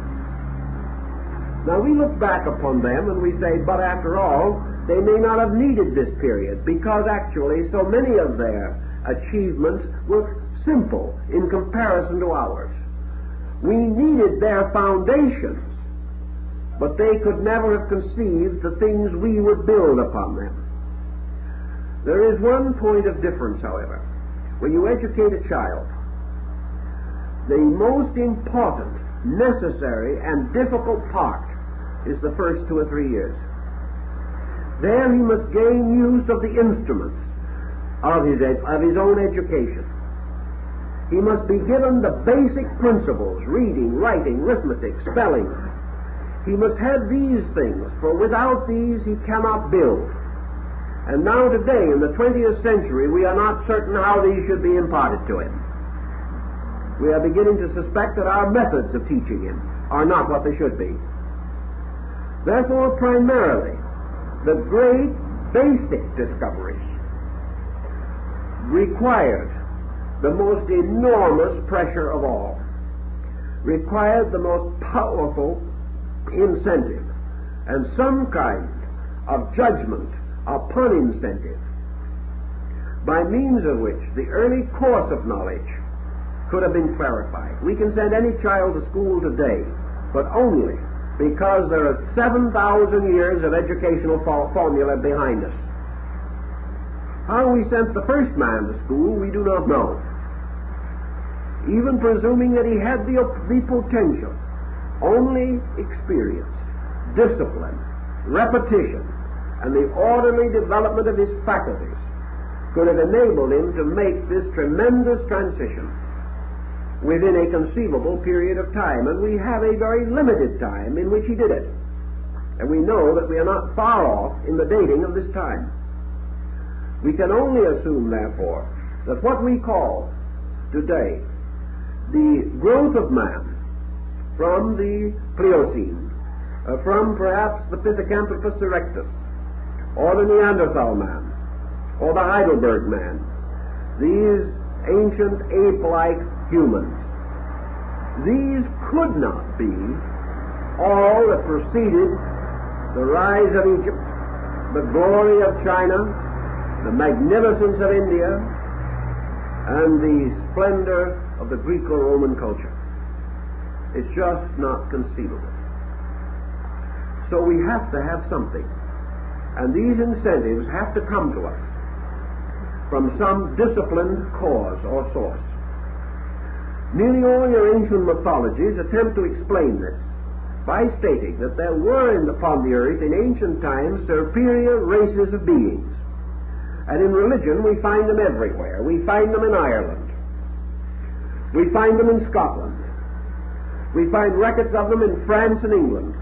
S1: Now we look back upon them and we say, but after all, they may not have needed this period, because actually so many of their achievements were simple in comparison to ours. We needed their foundations, but they could never have conceived the things we would build upon them. There is one point of difference, however. When you educate a child, the most important, necessary, and difficult part is the first 2 or 3 years. There he must gain use of the instruments of his own education. He must be given the basic principles, reading, writing, arithmetic, spelling. He must have these things, for without these he cannot build. And now today, in the 20th century, we are not certain how these should be imparted to him. We are beginning to suspect that our methods of teaching him are not what they should be. Therefore, primarily, the great basic discoveries required the most enormous pressure of all, required the most powerful incentive, and some kind of judgment upon incentive, by means of which the early course of knowledge could have been clarified. We can send any child to school today, but only because there are 7,000 years of educational formula behind us. How we sent the first man to school, we do not know. Even presuming that he had the potential, only experience, discipline, repetition, and the orderly development of his faculties could have enabled him to make this tremendous transition within a conceivable period of time. And we have a very limited time in which he did it. And we know that we are not far off in the dating of this time. We can only assume, therefore, that what we call today the growth of man from the Pliocene, from perhaps the Pithecanthropus erectus, or the Neanderthal man, or the Heidelberg man, these ancient ape-like humans, these could not be all that preceded the rise of Egypt, the glory of China, the magnificence of India, and the splendor of the Greco-Roman culture. It's just not conceivable. So we have to have something. And these incentives have to come to us from some disciplined cause or source. Nearly all your ancient mythologies attempt to explain this by stating that there were upon the earth in ancient times superior races of beings. And in religion we find them everywhere. We find them in Ireland. We find them in Scotland. We find records of them in France and England.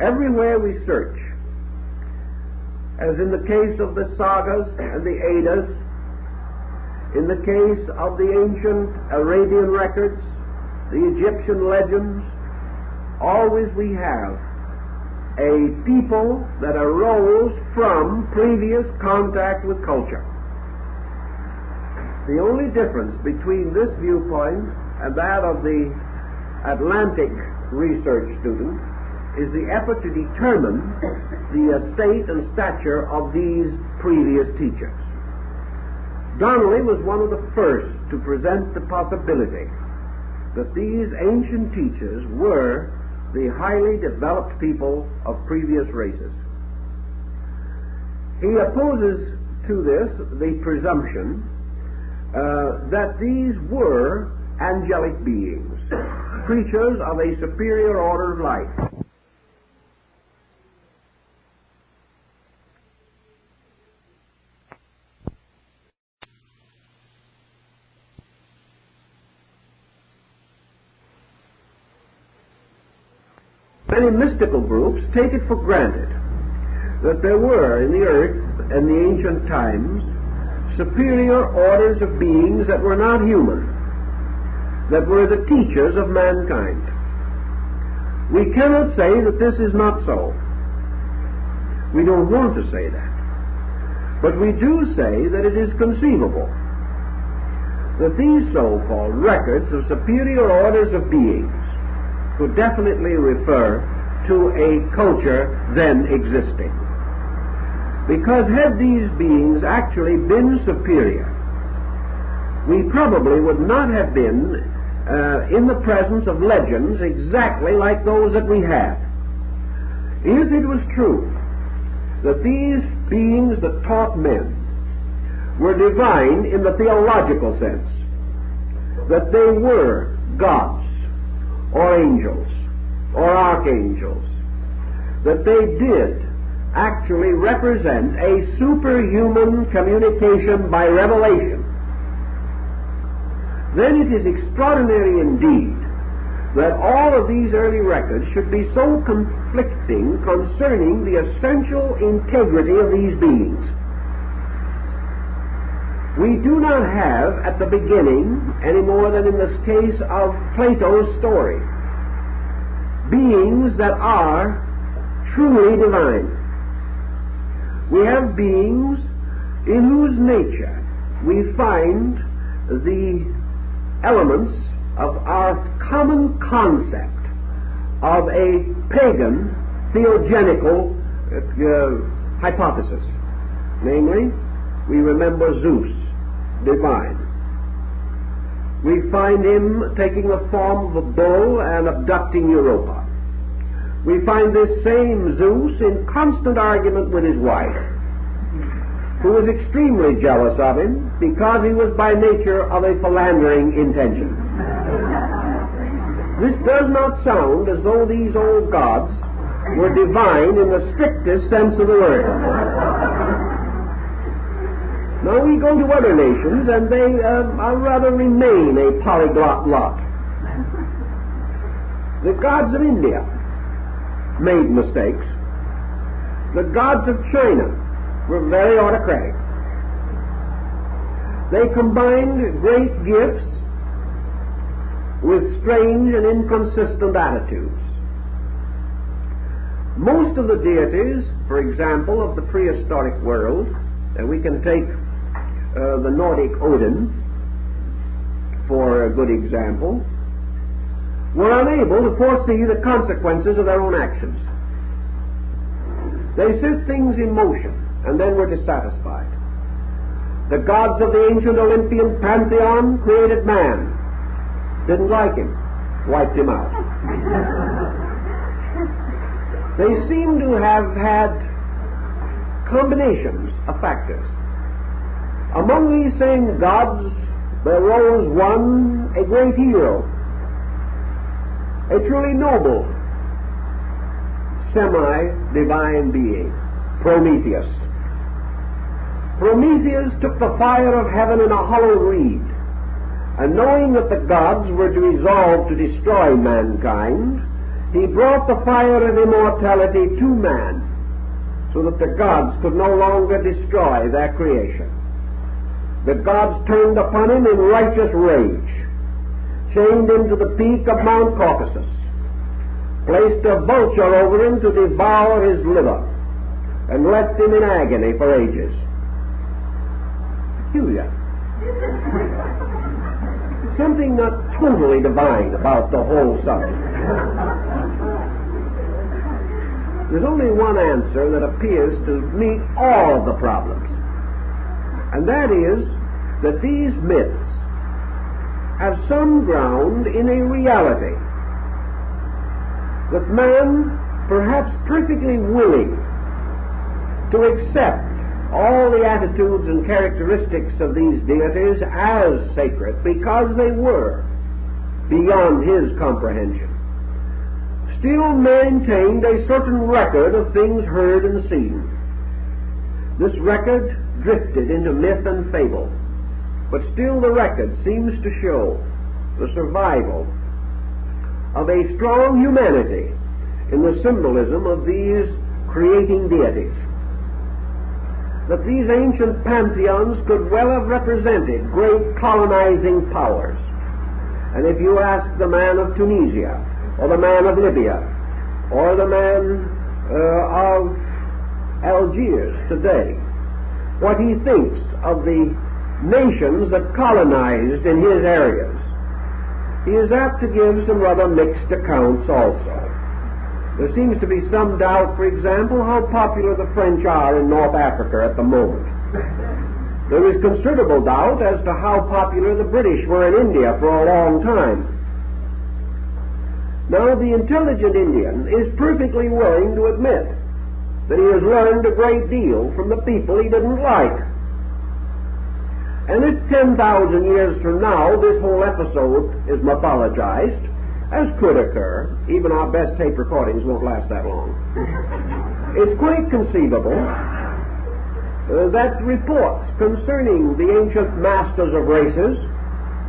S1: Everywhere we search, as in the case of the sagas and the Eddas, in the case of the ancient Arabian records, the Egyptian legends, always we have a people that arose from previous contact with culture. The only difference between this viewpoint and that of the Atlantic research student is the effort to determine the state and stature of these previous teachers. Donnelly was one of the first to present the possibility that these ancient teachers were the highly developed people of previous races. He opposes to this the presumption that these were angelic beings, creatures of a superior order of life. Many mystical groups take it for granted that there were in the earth in the ancient times superior orders of beings that were not human, that were the teachers of mankind. We cannot say that this is not so. We don't want to say that. But we do say that it is conceivable that these so-called records of superior orders of beings could definitely refer to a culture then existing. Because had these beings actually been superior, we probably would not have been in the presence of legends exactly like those that we have. If it was true that these beings that taught men were divine in the theological sense, that they were gods or angels or archangels, that they did actually represent a superhuman communication by revelation, then it is extraordinary indeed that all of these early records should be so conflicting concerning the essential integrity of these beings. We do not have at the beginning, any more than in the case of Plato's story, beings that are truly divine. We have beings in whose nature we find the elements of our common concept of a pagan theogenical hypothesis. Namely, we remember Zeus, divine. We find him taking the form of a bull and abducting Europa. We find this same Zeus in constant argument with his wife, who was extremely jealous of him because he was by nature of a philandering intention. This does not sound as though these old gods were divine in the strictest sense of the word. Now we go to other nations, and they rather remain a polyglot lot. The gods of India made mistakes. The gods of China were very autocratic. They combined great gifts with strange and inconsistent attitudes. Most of the deities, for example, of the prehistoric world, and we can take the Nordic Odin for a good example, were unable to foresee the consequences of their own actions. They set things in motion and then were dissatisfied. The gods of the ancient Olympian pantheon created man. Didn't like him. Wiped him out. They seem to have had combinations of factors. Among these same gods, there rose one, a great hero, a truly noble, semi-divine being, Prometheus. Prometheus took the fire of heaven in a hollow reed, and knowing that the gods were to resolve to destroy mankind, he brought the fire of immortality to man, so that the gods could no longer destroy their creation. The gods turned upon him in righteous rage, chained him to the peak of Mount Caucasus, placed a vulture over him to devour his liver, and left him in agony for ages. Peculiar. Something not totally divine about the whole subject. There's only one answer that appears to meet all of the problems, and that is that these myths have some ground in a reality, that man, perhaps perfectly willing to accept all the attitudes and characteristics of these deities as sacred because they were beyond his comprehension, still maintained a certain record of things heard and seen. This record drifted into myth and fable, but still the record seems to show the survival of a strong humanity in the symbolism of these creating deities. That these ancient pantheons could well have represented great colonizing powers. And if you ask the man of Tunisia, or the man of Libya, or the man of Algiers today, what he thinks of the nations that colonized in his areas, he is apt to give some rather mixed accounts also. There seems to be some doubt, for example, how popular the French are in North Africa at the moment. There is considerable doubt as to how popular the British were in India for a long time. Now, the intelligent Indian is perfectly willing to admit that he has learned a great deal from the people he didn't like. And if 10,000 years from now this whole episode is mythologized, as could occur, even our best tape recordings won't last that long, it's quite conceivable that reports concerning the ancient masters of races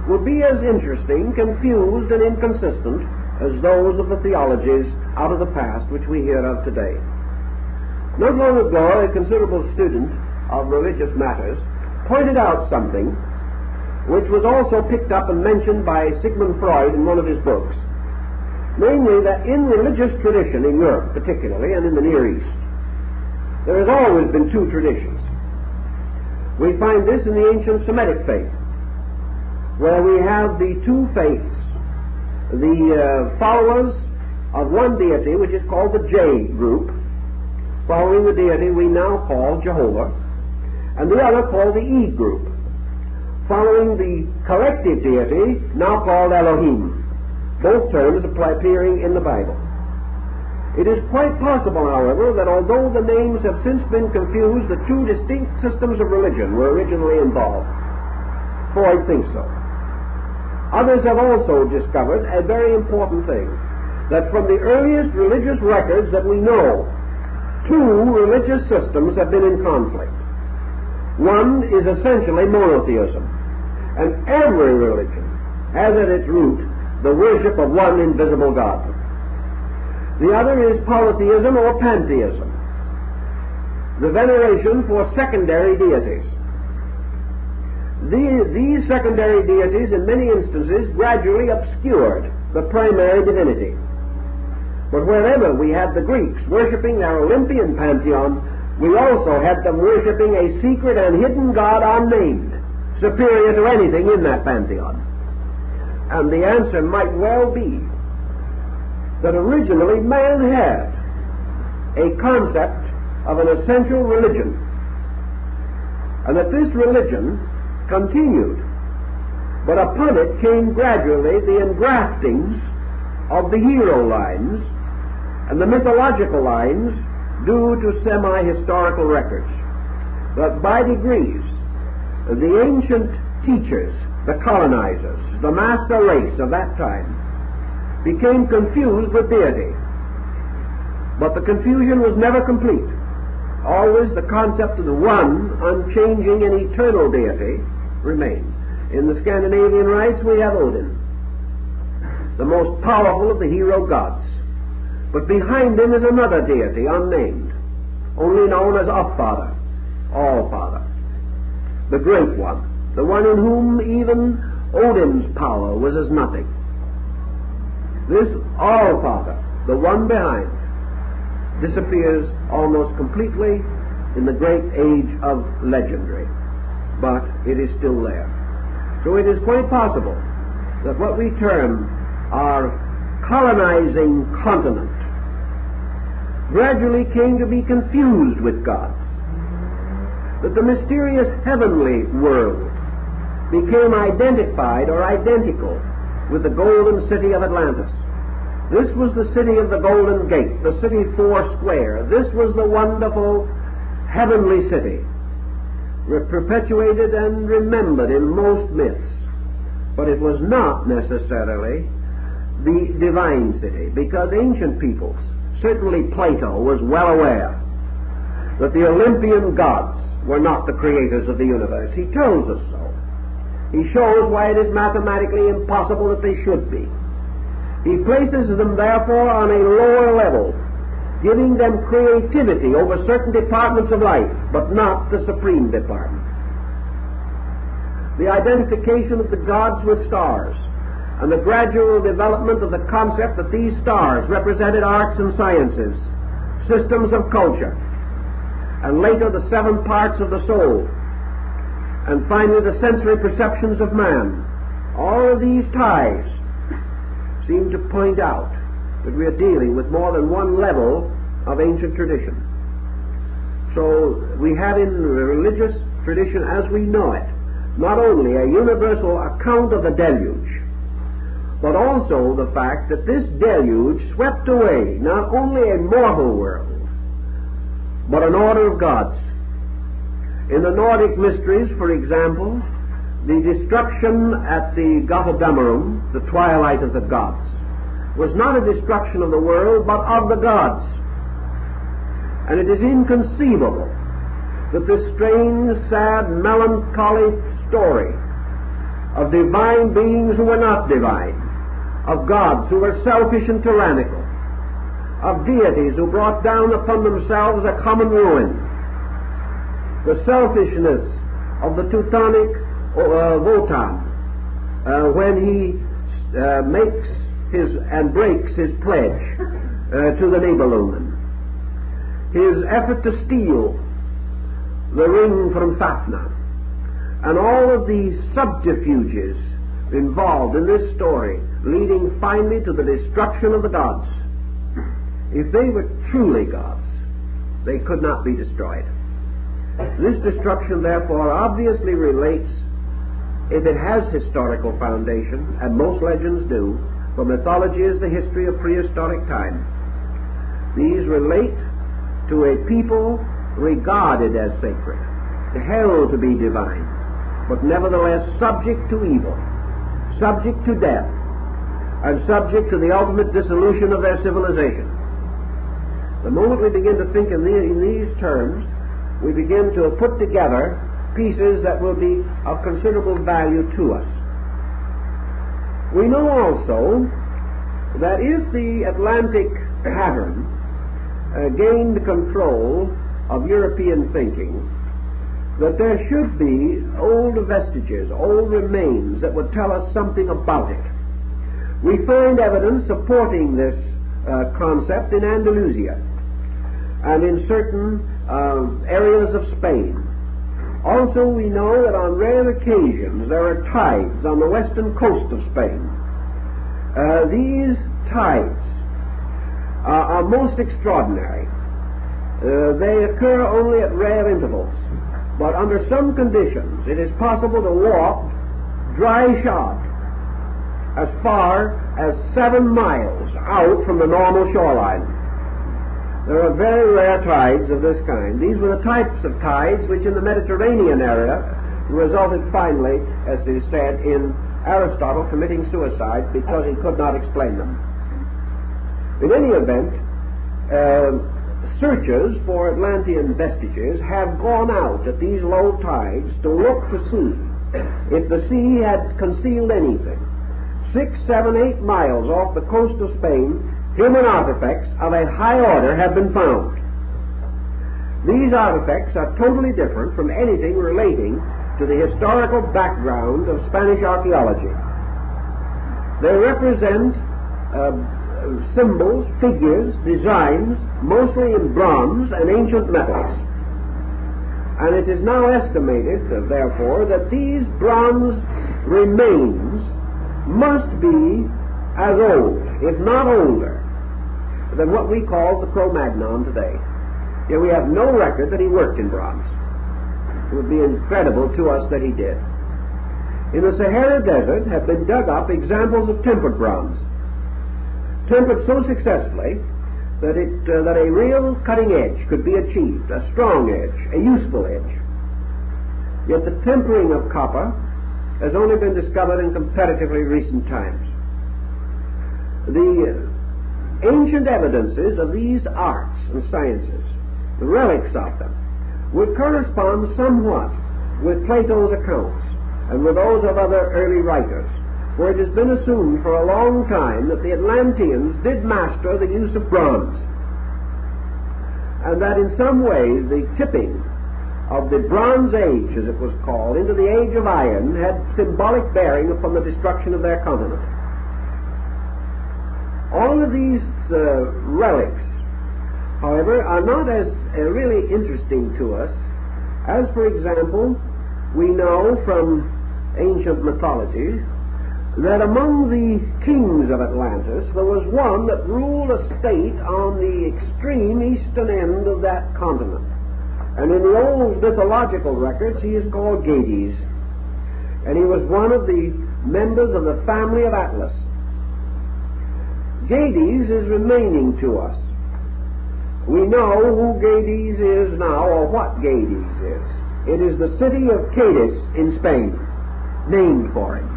S1: will be as interesting, confused, and inconsistent as those of the theologies out of the past which we hear of today. Not long ago, a considerable student of religious matters pointed out something which was also picked up and mentioned by Sigmund Freud in one of his books, namely that in religious tradition in Europe particularly and in the Near East, there has always been two traditions. We find this in the ancient Semitic faith, where we have the two faiths, the followers of one deity which is called the J group, following the deity we now call Jehovah, and the other called the E group, following the collective deity now called Elohim, both terms appearing in the Bible. It is quite possible, however, that although the names have since been confused, the two distinct systems of religion were originally involved. Freud thinks so. Others have also discovered a very important thing, that from the earliest religious records that we know, two religious systems have been in conflict. One is essentially monotheism, and every religion has at its root the worship of one invisible God. The other is polytheism or pantheism, the veneration for secondary deities. These secondary deities in many instances gradually obscured the primary divinity. But wherever we had the Greeks worshipping their Olympian pantheon, we also had them worshipping a secret and hidden god unnamed, superior to anything in that pantheon. And the answer might well be that originally man had a concept of an essential religion, and that this religion continued, but upon it came gradually the engraftings of the hero lines and the mythological lines due to semi-historical records. But by degrees, the ancient teachers, the colonizers, the master race of that time, became confused with deity. But the confusion was never complete. Always the concept of the one, unchanging and eternal deity remained. In the Scandinavian rites we have Odin, the most powerful of the hero gods. But behind him is another deity, unnamed, only known as All-Father, All-Father, the Great One, the one in whom even Odin's power was as nothing. This All-Father, the one behind, disappears almost completely in the great age of legendary, but it is still there. So it is quite possible that what we term our colonizing continent gradually came to be confused with gods, that the mysterious heavenly world became identified or identical with the golden city of Atlantis. This was the city of the Golden Gate, the city four square. This was the wonderful heavenly city, perpetuated and remembered in most myths. But it was not necessarily the divine city, because ancient peoples, certainly Plato, was well aware that the Olympian gods were not the creators of the universe. He tells us so. He shows why it is mathematically impossible that they should be. He places them, therefore, on a lower level, giving them creativity over certain departments of life, but not the supreme department. The identification of the gods with stars, and the gradual development of the concept that these stars represented arts and sciences, systems of culture, and later the seven parts of the soul, and finally the sensory perceptions of man. All of these ties seem to point out that we are dealing with more than one level of ancient tradition. So we have in religious tradition as we know it not only a universal account of the deluge, but also the fact that this deluge swept away not only a mortal world, but an order of gods. In the Nordic mysteries, for example, the destruction at the Götterdämmerung, the twilight of the gods, was not a destruction of the world, but of the gods. And it is inconceivable that this strange, sad, melancholy story of divine beings who were not divine, of gods who were selfish and tyrannical, of deities who brought down upon themselves a common ruin, the selfishness of the Teutonic Wotan when he makes his and breaks his pledge to the Nibelungen, his effort to steal the ring from Fafnir, and all of the subterfuges involved in this story, leading finally to the destruction of the gods. If they were truly gods, they could not be destroyed. This destruction, therefore, obviously relates, if it has historical foundation, and most legends do, for mythology is the history of prehistoric time. These relate to a people regarded as sacred, held to be divine, but nevertheless subject to evil, subject to death, and subject to the ultimate dissolution of their civilization. The moment we begin to think in these terms, we begin to put together pieces that will be of considerable value to us. We know also that if the Atlantic pattern gained control of European thinking, that there should be old vestiges, old remains that would tell us something about it. We find evidence supporting this concept in Andalusia and in certain areas of Spain. Also, we know that on rare occasions there are tides on the western coast of Spain. These tides are most extraordinary. They occur only at rare intervals, but under some conditions it is possible to walk dry-shod as far as 7 miles out from the normal shoreline. There are very rare tides of this kind. These were the types of tides which in the Mediterranean area resulted finally, as it is said, in Aristotle committing suicide because he could not explain them. In any event, searchers for Atlantean vestiges have gone out at these low tides to look to see if the sea had concealed anything. 6, 7, 8 miles off the coast of Spain, human artifacts of a high order have been found. These artifacts are totally different from anything relating to the historical background of Spanish archaeology. They represent symbols, figures, designs, mostly in bronze and ancient metals. And it is now estimated, therefore, that these bronze remains must be as old, if not older, than what we call the Cro-Magnon today. Yet we have no record that he worked in bronze. It would be incredible to us that he did. In the Sahara Desert have been dug up examples of tempered bronze, tempered so successfully that a real cutting edge could be achieved, a strong edge, a useful edge. Yet the tempering of copper has only been discovered in comparatively recent times. The ancient evidences of these arts and sciences, the relics of them, would correspond somewhat with Plato's accounts and with those of other early writers, for it has been assumed for a long time that the Atlanteans did master the use of bronze, and that in some way the tipping of the Bronze Age, as it was called, into the Age of Iron had symbolic bearing upon the destruction of their continent. All of these relics, however, are not as really interesting to us as, for example, we know from ancient mythology that among the kings of Atlantis there was one that ruled a state on the extreme eastern end of that continent. And in the old mythological records he is called Gades, and he was one of the members of the family of Atlas. Gades is remaining to us. We know who Gades is now, or what Gades is. It is the city of Cadiz in Spain, named for him.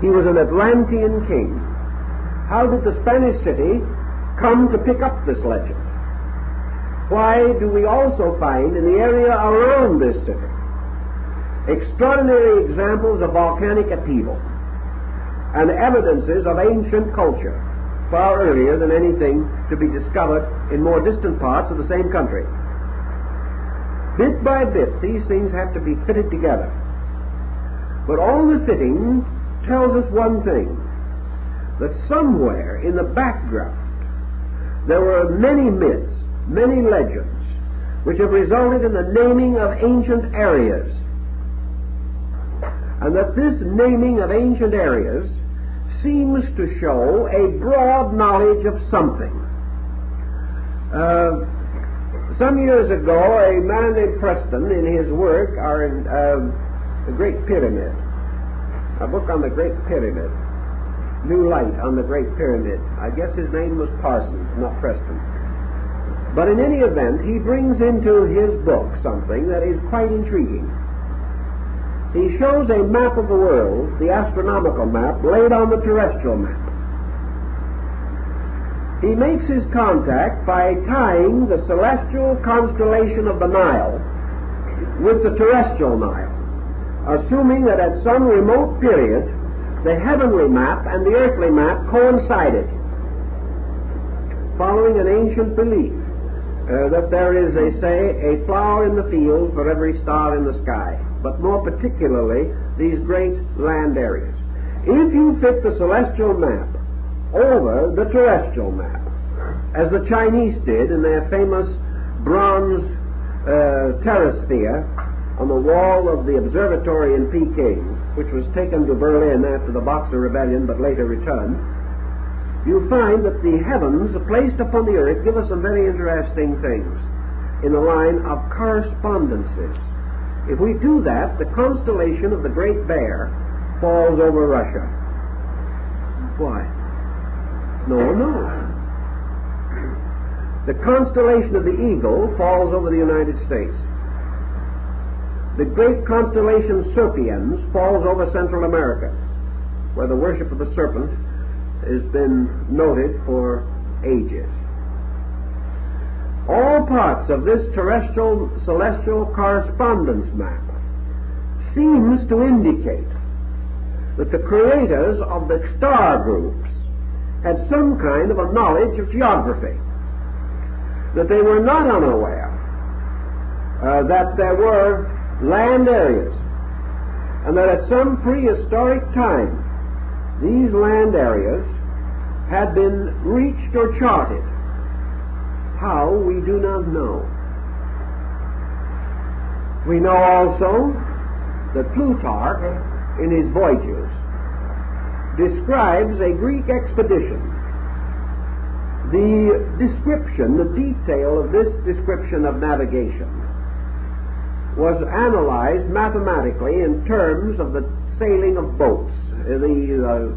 S1: He was an Atlantean king. How did the Spanish city come to pick up this legend? Why do we also find in the area around this city extraordinary examples of volcanic upheaval and evidences of ancient culture far earlier than anything to be discovered in more distant parts of the same country? Bit by bit, these things have to be fitted together. But all the fitting tells us one thing, that somewhere in the background there were many myths, many legends, which have resulted in the naming of ancient areas. And that this naming of ancient areas seems to show a broad knowledge of something. Some years ago, a man named Preston, in his work, The Great Pyramid, a book on the Great Pyramid, New Light on the Great Pyramid. I guess his name was Parsons, not Preston. But in any event, he brings into his book something that is quite intriguing. He shows a map of the world, the astronomical map, laid on the terrestrial map. He makes his contact by tying the celestial constellation of the Nile with the terrestrial Nile, assuming that at some remote period the heavenly map and the earthly map coincided, following an ancient belief that there is, they say, a flower in the field for every star in the sky, but more particularly these great land areas. If you fit the celestial map over the terrestrial map, as the Chinese did in their famous bronze terrasphere on the wall of the observatory in Peking, which was taken to Berlin after the Boxer Rebellion but later returned, you find that the heavens placed upon the earth give us some very interesting things in the line of correspondences. If we do that, the constellation of the Great Bear falls over Russia. Why? No. The constellation of the Eagle falls over the United States. The great constellation Serpiens falls over Central America, where the worship of the serpent has been noted for ages. All parts of this terrestrial celestial correspondence map seems to indicate that the creators of the star groups had some kind of a knowledge of geography, that they were not unaware that there were land areas, and that at some prehistoric time these land areas had been reached or charted. How, we do not know. We know also that Plutarch, in his Voyages, describes a Greek expedition. The description, the detail of this description of navigation was analyzed mathematically in terms of the sailing of boats. The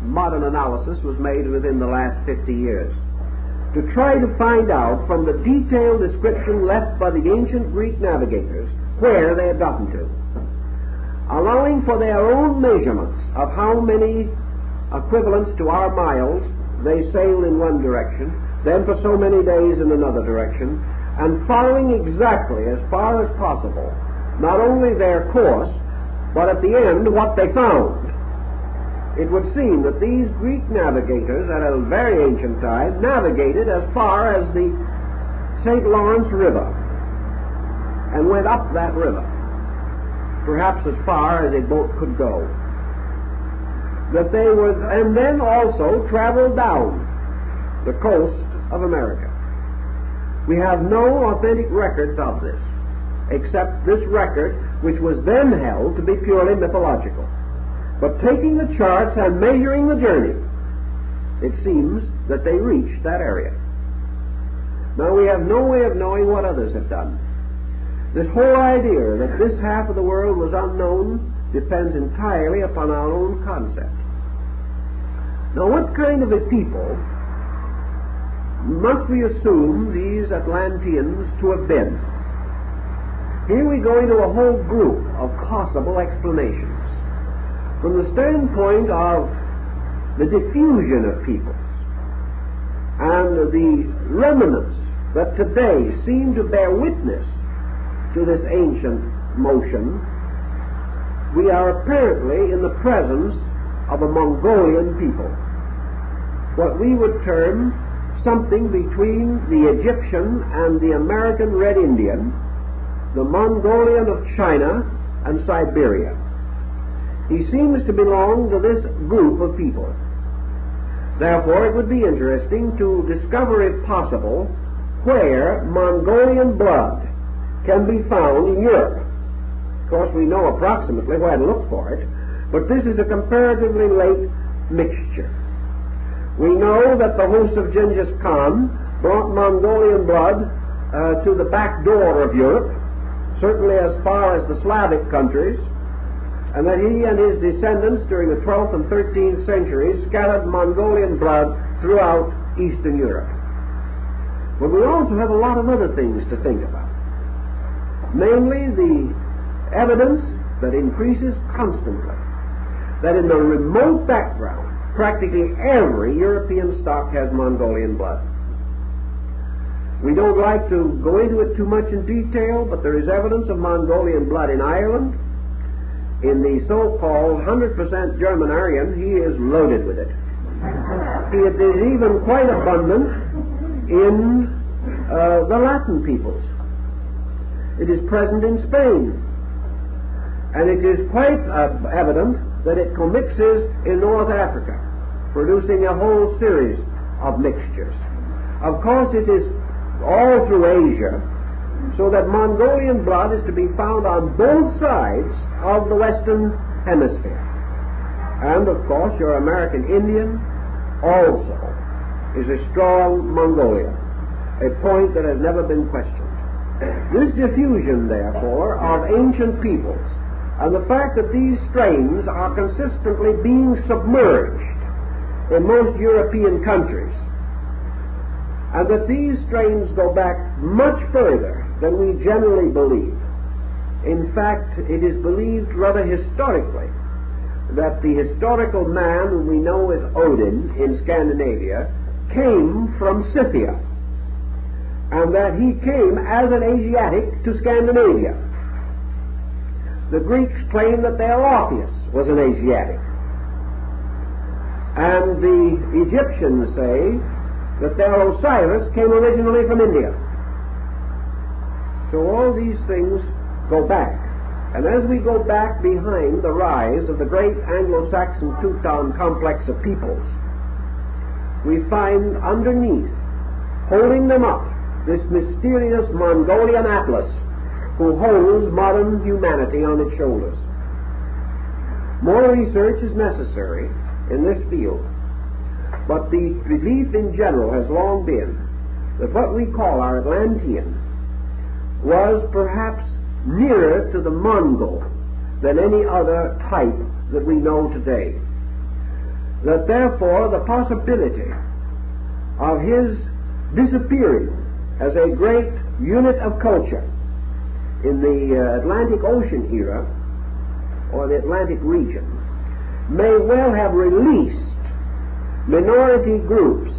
S1: modern analysis was made within the last 50 years to try to find out from the detailed description left by the ancient Greek navigators where they had gotten to, allowing for their own measurements of how many equivalents to our miles they sailed in one direction, then for so many days in another direction, and following exactly as far as possible not only their course, but at the end what they found. It would seem that these Greek navigators at a very ancient time navigated as far as the St. Lawrence River and went up that river, perhaps as far as a boat could go. That they would, and then also traveled down the coast of America. We have no authentic records of this, except this record, which was then held to be purely mythological. But taking the charts and measuring the journey, it seems that they reached that area. Now, we have no way of knowing what others have done. This whole idea that this half of the world was unknown depends entirely upon our own concept. Now, what kind of a people must we assume these Atlanteans to have been? Here we go into a whole group of possible explanations. From the standpoint of the diffusion of peoples and the remnants that today seem to bear witness to this ancient motion, we are apparently in the presence of a Mongolian people, what we would term something between the Egyptian and the American Red Indian, the Mongolian of China and Siberia. He seems to belong to this group of people. Therefore, it would be interesting to discover, if possible, where Mongolian blood can be found in Europe. Of course, we know approximately where to look for it, but this is a comparatively late mixture. We know that the host of Genghis Khan brought Mongolian blood to the back door of Europe, certainly as far as the Slavic countries, and that he and his descendants during the 12th and 13th centuries scattered Mongolian blood throughout Eastern Europe. But we also have a lot of other things to think about, namely the evidence that increases constantly that in the remote background practically every European stock has Mongolian blood. We don't like to go into it too much in detail, but there is evidence of Mongolian blood in Ireland. In the so-called 100% German Aryan, he is loaded with it. It is even quite abundant in the Latin peoples. It is present in Spain. And it is quite evident that it commixes in North Africa, producing a whole series of mixtures. Of course, it is all through Asia, so that Mongolian blood is to be found on both sides of the Western Hemisphere. And, of course, your American Indian also is a strong Mongolian, a point that has never been questioned. This diffusion, therefore, of ancient peoples, and the fact that these strains are consistently being submerged in most European countries, and that these strains go back much further than we generally believe. In fact, it is believed rather historically that the historical man whom we know as Odin in Scandinavia came from Scythia, and that he came as an Asiatic to Scandinavia. The Greeks claim that their Orpheus was an Asiatic, and the Egyptians say that their Osiris came originally from India. So all these things go back. And as we go back behind the rise of the great Anglo-Saxon Teuton complex of peoples, we find underneath, holding them up, this mysterious Mongolian Atlas who holds modern humanity on its shoulders. More research is necessary in this field, but the belief in general has long been that what we call our Atlantean was perhaps nearer to the Mongol than any other type that we know today. That therefore the possibility of his disappearing as a great unit of culture in the Atlantic Ocean era, or the Atlantic region, may well have released minority groups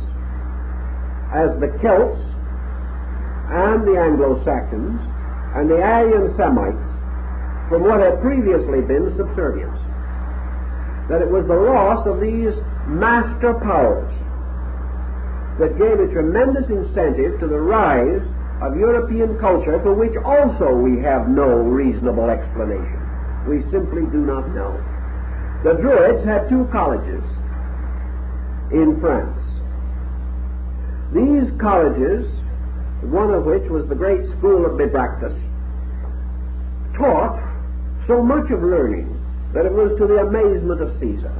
S1: as the Celts and the Anglo-Saxons and the Aryan Semites from what had previously been subservience. That it was the loss of these master powers that gave a tremendous incentive to the rise of European culture, for which also we have no reasonable explanation. We simply do not know. The Druids had two colleges in France. These colleges, one of which was the great school of Bibractus, taught so much of learning that it was to the amazement of Caesar.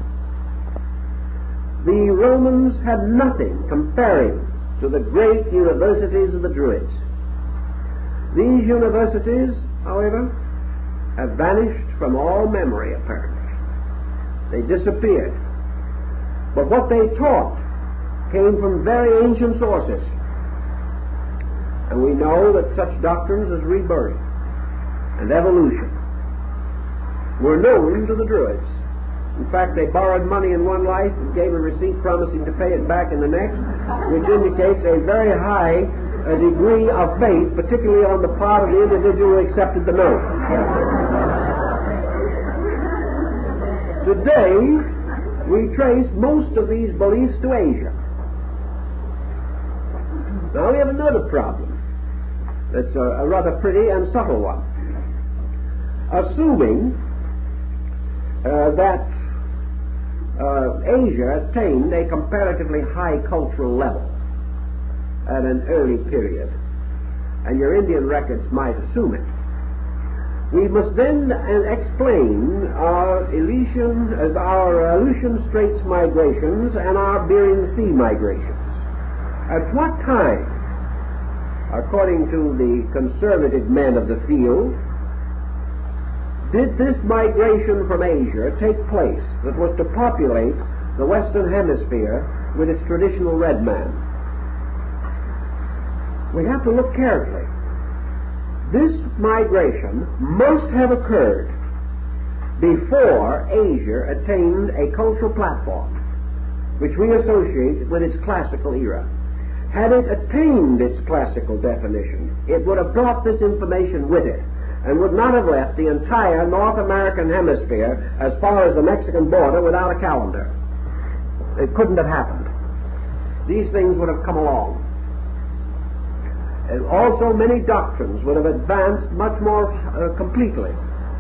S1: The Romans had nothing comparing to the great universities of the Druids. These universities, however, have vanished from all memory, apparently. They disappeared. But what they taught came from very ancient sources. And we know that such doctrines as rebirth and evolution were known to the Druids. In fact, they borrowed money in one life and gave a receipt promising to pay it back in the next, which indicates a very high degree of faith, particularly on the part of the individual who accepted the note. Today, we trace most of these beliefs to Asia. Now we have another problem that's a rather pretty and subtle one. Assuming that Asia attained a comparatively high cultural level at an early period, and your Indian records might assume it, we must then explain our Aleutian Straits migrations and our Bering Sea migrations. At what time, according to the conservative men of the field, did this migration from Asia take place that was to populate the Western Hemisphere with its traditional red man? We have to look carefully. This migration must have occurred before Asia attained a cultural platform which we associate with its classical era. Had it attained its classical definition, it would have brought this information with it and would not have left the entire North American hemisphere as far as the Mexican border without a calendar. It couldn't have happened. These things would have come along. And also many doctrines would have advanced much more completely,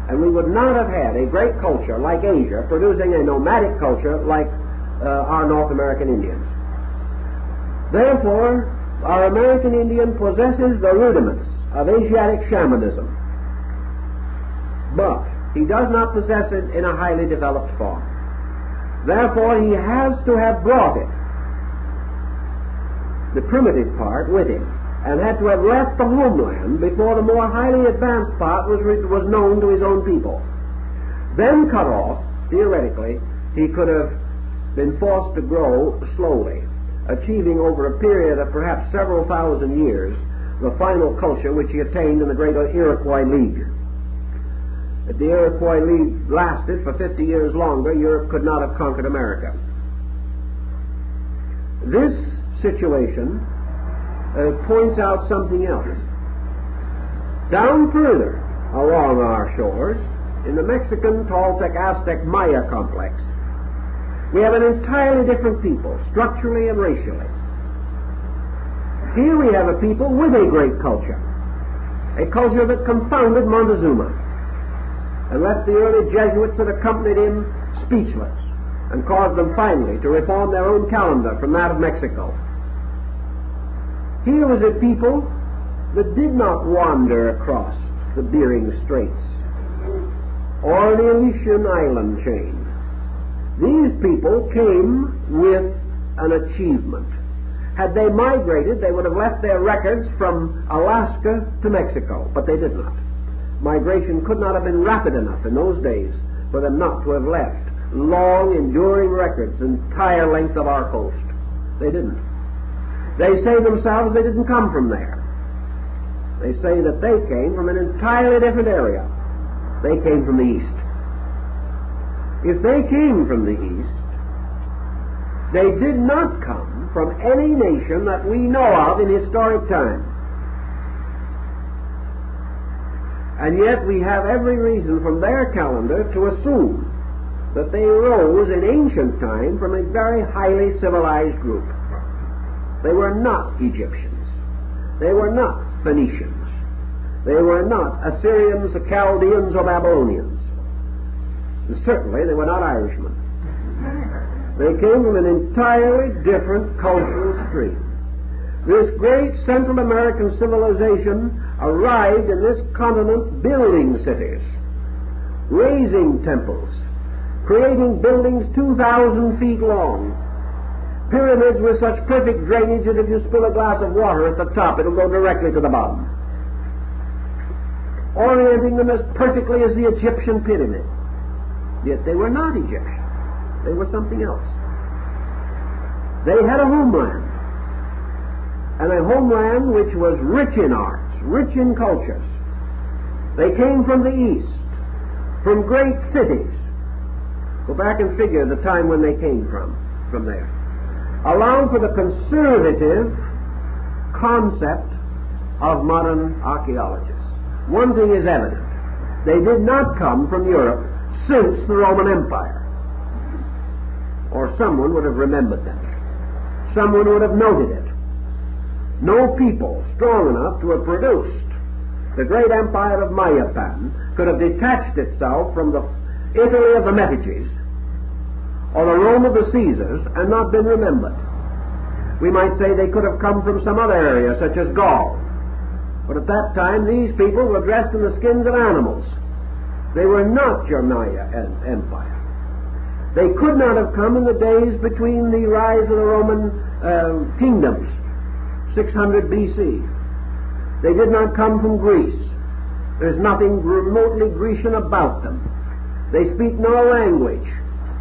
S1: and we would not have had a great culture like Asia producing a nomadic culture like our North American Indians. Therefore, our American Indian possesses the rudiments of Asiatic shamanism, but he does not possess it in a highly developed form. Therefore, he has to have brought it, the primitive part, with him, and had to have left the homeland before the more highly advanced part was known to his own people. Then cut off, theoretically, he could have been forced to grow slowly, achieving over a period of perhaps several thousand years the final culture which he attained in the great Iroquois League. If the Iroquois League lasted for 50 years longer, Europe could not have conquered America. This situation points out something else. Down further along our shores, in the Mexican, Toltec, Aztec, Maya complex, we have an entirely different people, structurally and racially. Here we have a people with a great culture, a culture that confounded Montezuma and left the early Jesuits that accompanied him speechless and caused them finally to reform their own calendar from that of Mexico. Here was a people that did not wander across the Bering Straits or the Aleutian island chain. These people came with an achievement. Had they migrated, they would have left their records from Alaska to Mexico, but they did not. Migration could not have been rapid enough in those days for them not to have left long, enduring records, the entire length of our coast. They didn't. They say themselves they didn't come from there. They say that they came from an entirely different area. They came from the east. If they came from the east, they did not come from any nation that we know of in historic time. And yet we have every reason from their calendar to assume that they arose in ancient time from a very highly civilized group. They were not Egyptians. They were not Phoenicians. They were not Assyrians, Chaldeans, or Babylonians. And certainly they were not Irishmen. They came from an entirely different cultural stream. This great Central American civilization arrived in this continent building cities, raising temples, creating buildings 2,000 feet long, pyramids with such perfect drainage that if you spill a glass of water at the top, it'll go directly to the bottom, orienting them as perfectly as the Egyptian pyramid. Yet they were not Egyptian. They were something else. They had a homeland. and a homeland which was rich in arts, rich in cultures. They came from the east, from great cities. Go back and figure the time when they came from there. Allow for the conservative concept of modern archaeologists. One thing is evident. They did not come from Europe since the Roman Empire. Or someone would have remembered them. Someone would have noted it. No people strong enough to have produced the great empire of Mayapan could have detached itself from the Italy of the Medicis or the Rome of the Caesars and not been remembered. We might say they could have come from some other area, such as Gaul. But at that time, these people were dressed in the skins of animals. They were not your Maya Empire. They could not have come in the days between the rise of the Roman kingdoms, 600 B.C. They did not come from Greece. There's nothing remotely Grecian about them. They speak no language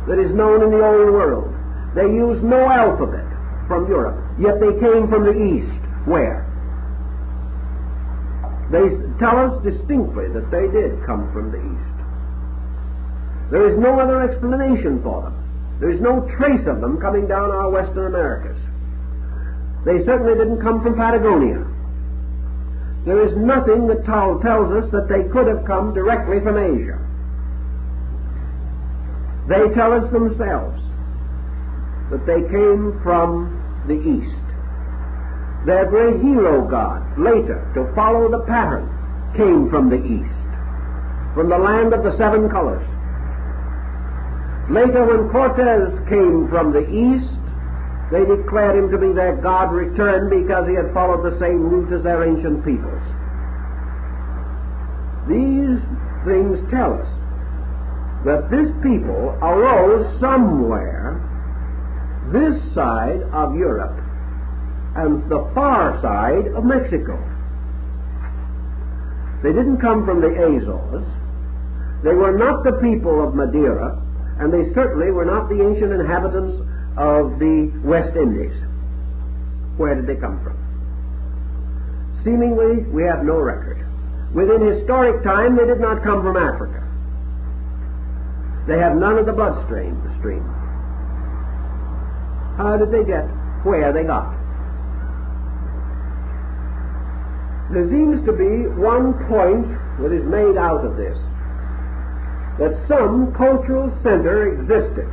S1: that is known in the old world. They use no alphabet from Europe, yet they came from the East. Where? They tell us distinctly that they did come from the East. There is no other explanation for them. There is no trace of them coming down our Western Americas. They certainly didn't come from Patagonia. There is nothing that tells us that they could have come directly from Asia. They tell us themselves that they came from the East. Their great hero god, later, to follow the pattern, came from the East, from the land of the seven colors. Later, when Cortez came from the East, they declared him to be their god returned because he had followed the same route as their ancient peoples. These things tell us that this people arose somewhere this side of Europe and the far side of Mexico. They didn't come from the Azores. They were not the people of Madeira, and they certainly were not the ancient inhabitants of the West Indies. Where did they come from? Seemingly, we have no record. Within historic time, they did not come from Africa. They have none of the bloodstream. How did they get where they got? There seems to be one point that is made out of this, that some cultural center existed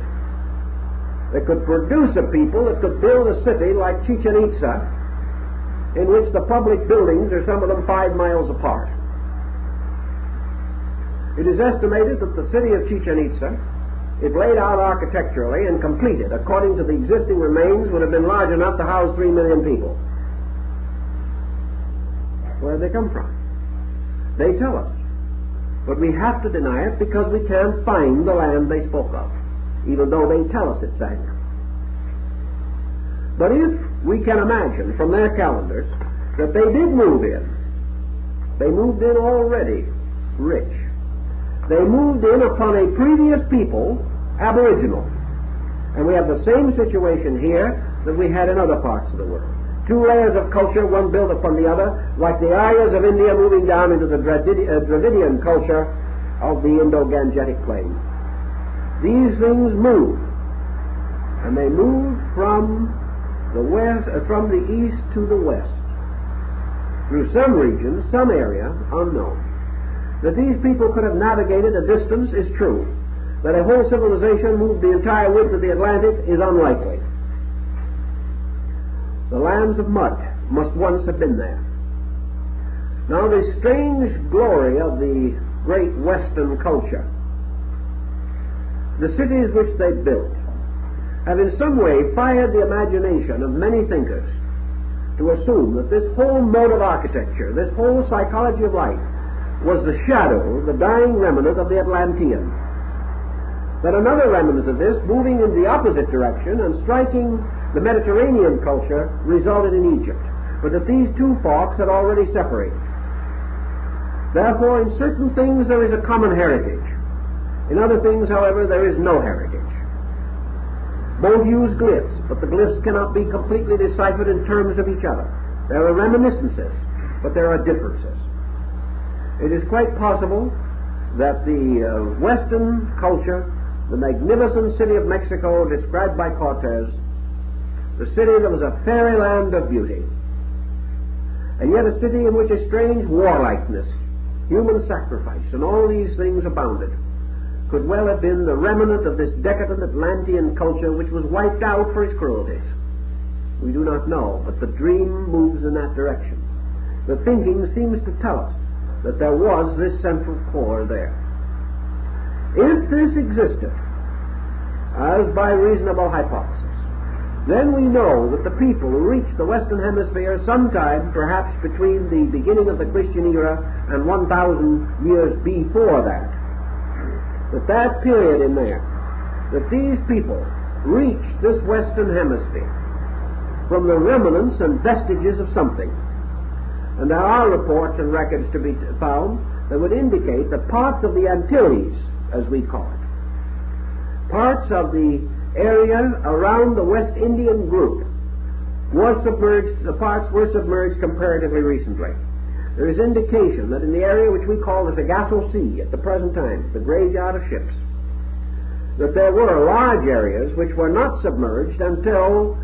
S1: that could produce a people that could build a city like Chichen Itza, in which the public buildings are some of them 5 miles apart. It is estimated that the city of Chichen Itza, if laid out architecturally and completed according to the existing remains, would have been large enough to house 3 million people. Where did they come from? They tell us. But we have to deny it because we can't find the land they spoke of, even though they tell us it's there. But if we can imagine from their calendars that they did move in, they moved in already rich. They moved in upon a previous people, aboriginal. And we have the same situation here that we had in other parts of the world. 2 layers of culture, one built upon the other, like the Aryas of India moving down into the Dravidian culture of the Indo-Gangetic plain. These things move, and they move from the west, from the east to the west, through some region, some area, unknown. That these people could have navigated a distance is true. That a whole civilization moved the entire width of the Atlantic is unlikely. The lands of mud must once have been there. Now, the strange glory of the great Western culture, the cities which they built, have in some way fired the imagination of many thinkers to assume that this whole mode of architecture, this whole psychology of life, was the shadow, the dying remnant of the Atlantean. That another remnant of this, moving in the opposite direction and striking the Mediterranean culture, resulted in Egypt, but that these two forks had already separated. Therefore, in certain things there is a common heritage. In other things, however, there is no heritage. Both use glyphs, but the glyphs cannot be completely deciphered in terms of each other. There are reminiscences, but there are differences. It is quite possible that the Western culture, the magnificent city of Mexico described by Cortez, the city that was a fairyland of beauty, and yet a city in which a strange warlikeness, human sacrifice, and all these things abounded, could well have been the remnant of this decadent Atlantean culture which was wiped out for its cruelties. We do not know, but the dream moves in that direction. The thinking seems to tell us that there was this central core there. If this existed, as by reasonable hypothesis, then we know that the people who reached the Western Hemisphere sometime perhaps between the beginning of the Christian era and 1,000 years before that period in there, that these people reached this Western Hemisphere from the remnants and vestiges of something. And there are reports and records to be found that would indicate that parts of the Antilles, as we call it, parts of the area around the West Indian group was submerged, the parts were submerged comparatively recently. There is indication that in the area which we call the Sargasso Sea at the present time, the graveyard of ships, that there were large areas which were not submerged until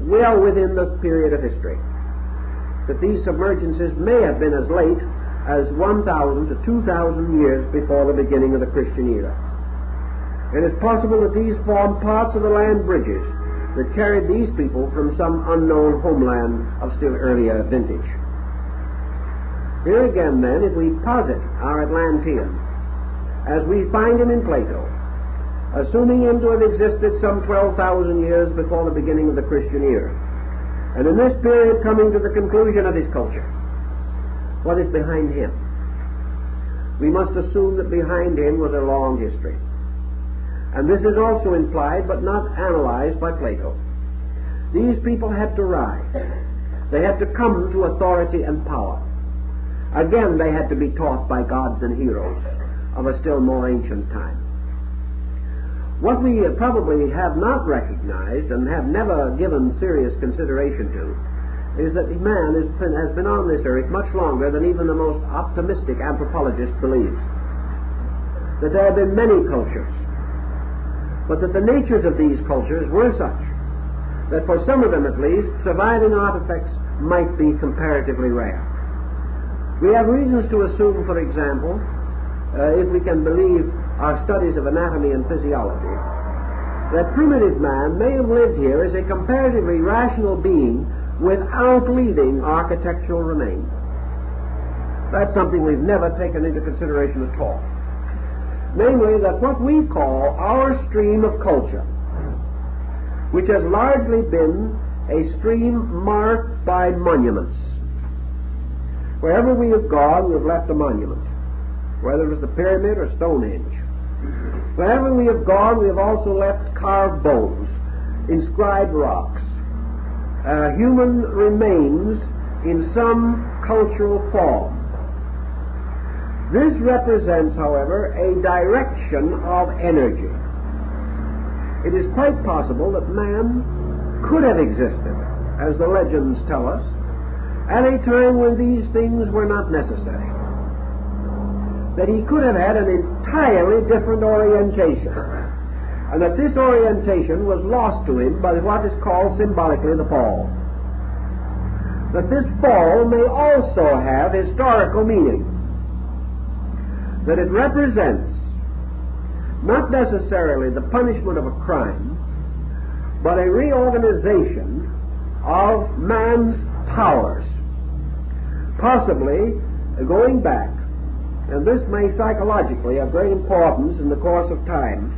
S1: well within the period of history. That these submergences may have been as late as 1,000 to 2,000 years before the beginning of the Christian era. It is possible that these formed parts of the land bridges that carried these people from some unknown homeland of still earlier vintage. Here again, then, if we posit our Atlantean, as we find him in Plato, assuming him to have existed some 12,000 years before the beginning of the Christian era, and in this period coming to the conclusion of his culture, what is behind him? We must assume that behind him was a long history. And this is also implied but not analyzed by Plato. These people had to rise. They had to come to authority and power. Again, they had to be taught by gods and heroes of a still more ancient time. What we probably have not recognized and have never given serious consideration to is that man has been on this earth much longer than even the most optimistic anthropologist believes. That there have been many cultures, but that the natures of these cultures were such that for some of them at least, surviving artifacts might be comparatively rare. We have reasons to assume, for example, if we can believe our studies of anatomy and physiology, that primitive man may have lived here as a comparatively rational being without leaving architectural remains. That's something we've never taken into consideration at all. Namely, that what we call our stream of culture, which has largely been a stream marked by monuments. Wherever we have gone, we've left a monument, whether it was the pyramid or Stonehenge. Wherever we have gone, we have also left carved bones, inscribed rocks, human remains in some cultural form. This represents, however, a direction of energy. It is quite possible that man could have existed, as the legends tell us, at a time when these things were not necessary. That he could have had an entirely different orientation, and that this orientation was lost to him by what is called symbolically the fall. That this fall may also have historical meaning. That it represents not necessarily the punishment of a crime, but a reorganization of man's powers, possibly going back, and this may psychologically have great importance in the course of time,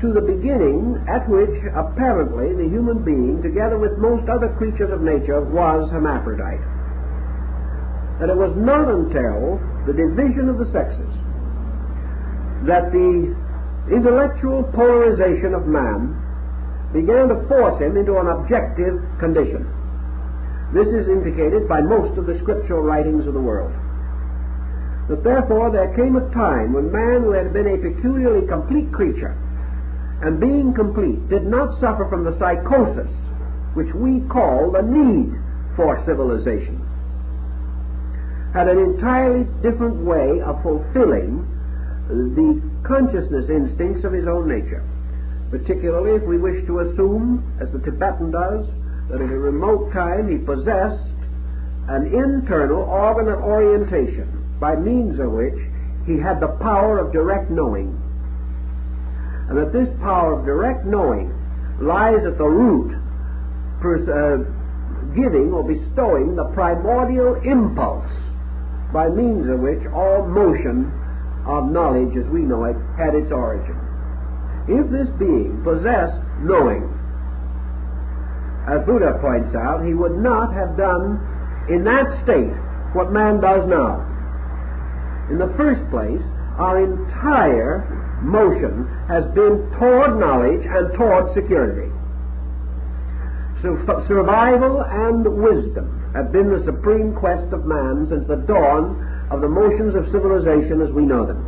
S1: to the beginning at which apparently the human being, together with most other creatures of nature, was hermaphrodite. That it was not until the division of the sexes that the intellectual polarization of man began to force him into an objective condition. This is indicated by most of the scriptural writings of the world. That therefore there came a time when man, who had been a peculiarly complete creature, and being complete, did not suffer from the psychosis which we call the need for civilization, had an entirely different way of fulfilling the consciousness instincts of his own nature. Particularly if we wish to assume, as the Tibetan does, that at a remote time he possessed an internal organ of orientation by means of which he had the power of direct knowing, and that this power of direct knowing lies at the root, giving or bestowing the primordial impulse by means of which all motion of knowledge as we know it had its origin. If this being possessed knowing, as Buddha points out, he would not have done in that state what man does now. In the first place, our entire motion has been toward knowledge and toward security. So survival and wisdom have been the supreme quest of man since the dawn of the motions of civilization as we know them.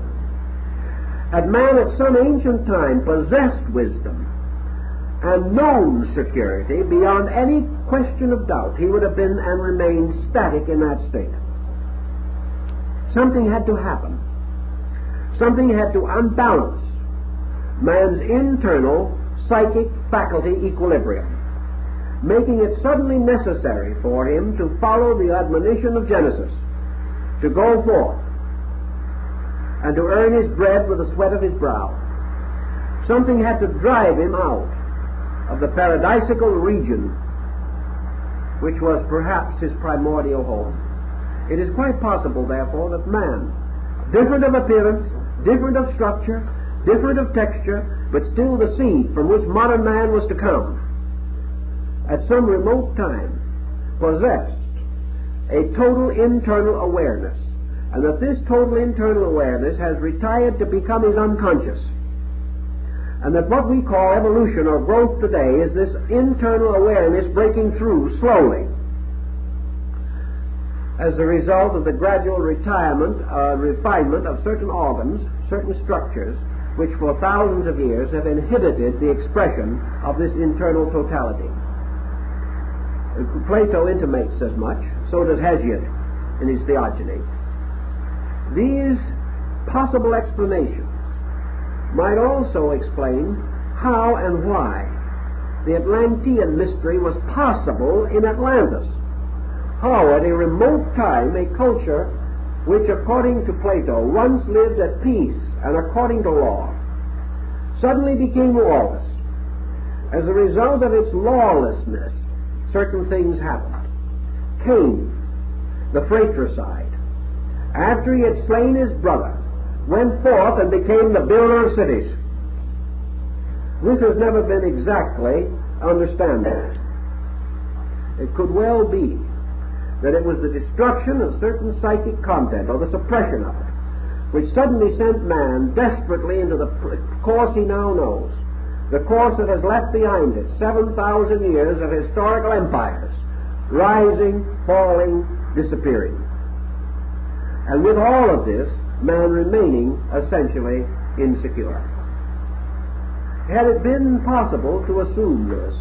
S1: Had man at some ancient time possessed wisdom and known security beyond any question of doubt, he would have been and remained static in that state. Something had to happen. Something had to unbalance man's internal psychic faculty equilibrium, making it suddenly necessary for him to follow the admonition of Genesis, to go forth and to earn his bread with the sweat of his brow. Something had to drive him out of the paradisical region which was perhaps his primordial home. It is quite possible, therefore, that man, different of appearance, different of structure, different of texture, but still the seed from which modern man was to come, at some remote time possessed a total internal awareness, and that this total internal awareness has retired to become his unconscious, and that what we call evolution or growth today is this internal awareness breaking through slowly as a result of the gradual refinement of certain organs, certain structures, which for thousands of years have inhibited the expression of this internal totality. Plato intimates as much, so does Hesiod in his Theogony. These possible explanations might also explain how and why the Atlantean mystery was possible in Atlantis. How at a remote time a culture which, according to Plato, once lived at peace and according to law, suddenly became lawless. As a result of its lawlessness, certain things happened. Cain, the fratricide, after he had slain his brother, went forth and became the builder of cities. This has never been exactly understandable. It could well be that it was the destruction of certain psychic content, or the suppression of it, which suddenly sent man desperately into the course he now knows, the course that has left behind it 7,000 years of historical empires, rising, falling, disappearing. And with all of this, man remaining essentially insecure. Had it been possible to assume this,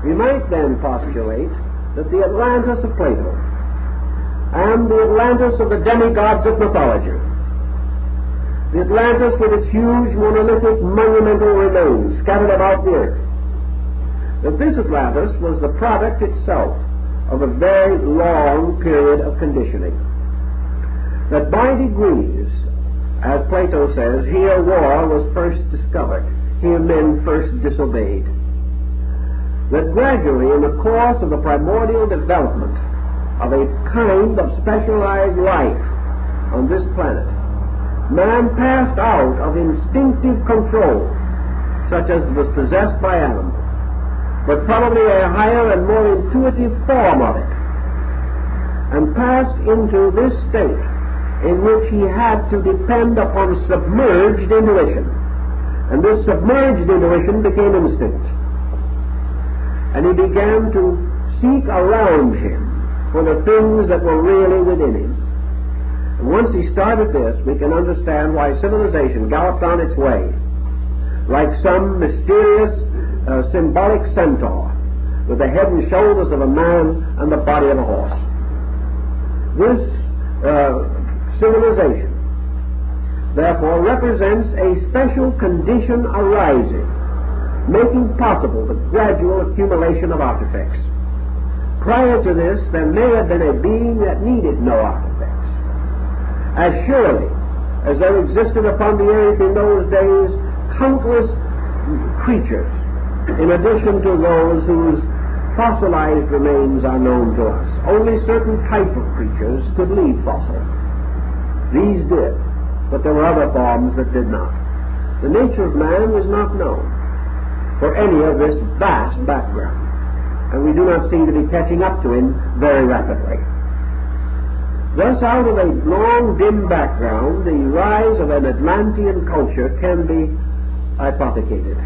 S1: we might then postulate that the Atlantis of Plato and the Atlantis of the demigods of mythology, the Atlantis with its huge monolithic monumental remains scattered about the earth, that this Atlantis was the product itself of a very long period of conditioning. That by degrees, as Plato says, here war was first discovered, here men first disobeyed. That gradually, in the course of the primordial development of a kind of specialized life on this planet, man passed out of instinctive control, such as was possessed by animals, but probably a higher and more intuitive form of it, and passed into this state in which he had to depend upon submerged intuition. And this submerged intuition became instinct. And he began to seek around him for the things that were really within him. And once he started this, we can understand why civilization galloped on its way, like some mysterious symbolic centaur, with the head and shoulders of a man and the body of a horse. This civilization, therefore, represents a special condition arising, making possible the gradual accumulation of artifacts. Prior to this, there may have been a being that needed no artifacts. As surely as there existed upon the earth in those days countless creatures, in addition to those whose fossilized remains are known to us. Only certain type of creatures could leave fossil. These did, but there were other forms that did not. The nature of man is not known for any of this vast background, and we do not seem to be catching up to him very rapidly. Thus, out of a long, dim background, the rise of an Atlantean culture can be hypothecated.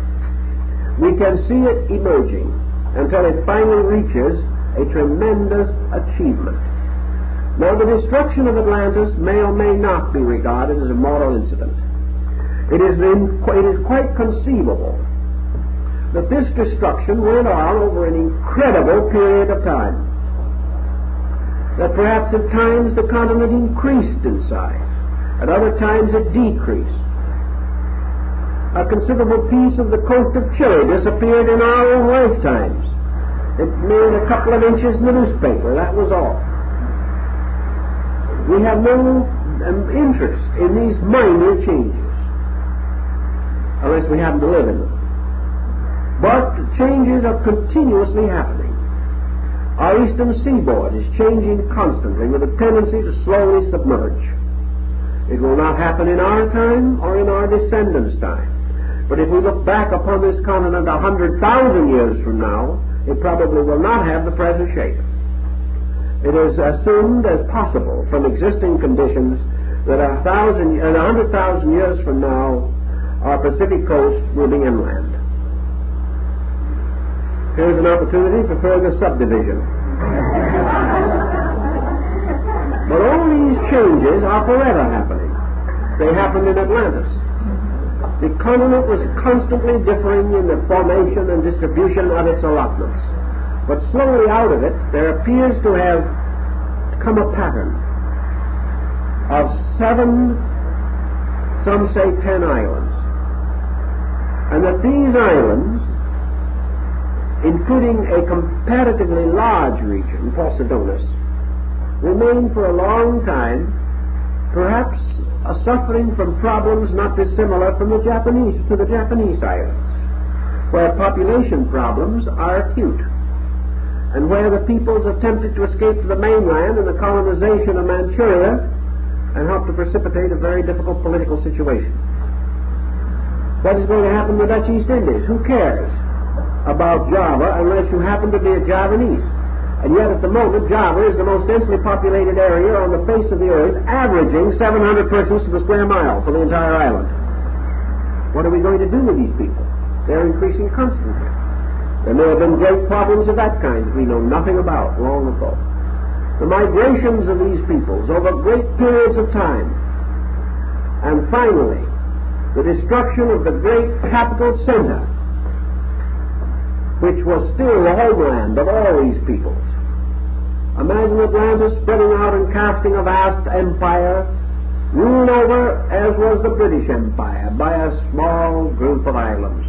S1: We can see it emerging until it finally reaches a tremendous achievement. Now, the destruction of Atlantis may or may not be regarded as a moral incident. It is quite conceivable that this destruction went on over an incredible period of time. That perhaps at times the continent increased in size, at other times it decreased. A considerable piece of the coast of Chile disappeared in our own lifetimes. It made a couple of inches in the newspaper, that was all. We have no interest in these minor changes, unless we happen to live in them. But changes are continuously happening. Our eastern seaboard is changing constantly with a tendency to slowly submerge. It will not happen in our time or in our descendants' time. But if we look back upon this continent 100,000 years from now, it probably will not have the present shape. It is assumed as possible from existing conditions that 100,000 years from now, our Pacific coast will be inland. Here's an opportunity for further subdivision. But all these changes are forever happening. They happened in Atlantis. The continent was constantly differing in the formation and distribution of its allotments. But slowly out of it, there appears to have come a pattern of 7, some say 10 islands. And that these islands, including a comparatively large region, Posidonis, remain for a long time, perhaps suffering from problems not dissimilar from the Japanese islands, where population problems are acute, and where the peoples attempted to escape to the mainland in the colonization of Manchuria and helped to precipitate a very difficult political situation. What is going to happen to the Dutch East Indies? Who cares about Java unless you happen to be a Javanese? And yet at the moment, Java is the most densely populated area on the face of the earth, averaging 700 persons to the square mile for the entire island. What are we going to do with these people? They're increasing constantly. There may have been great problems of that kind we know nothing about long ago. The migrations of these peoples over great periods of time, and finally, the destruction of the great capital center, which was still the homeland of all these peoples. Imagine Atlantis spreading out and casting a vast empire, ruled over, as was the British Empire, by a small group of islands.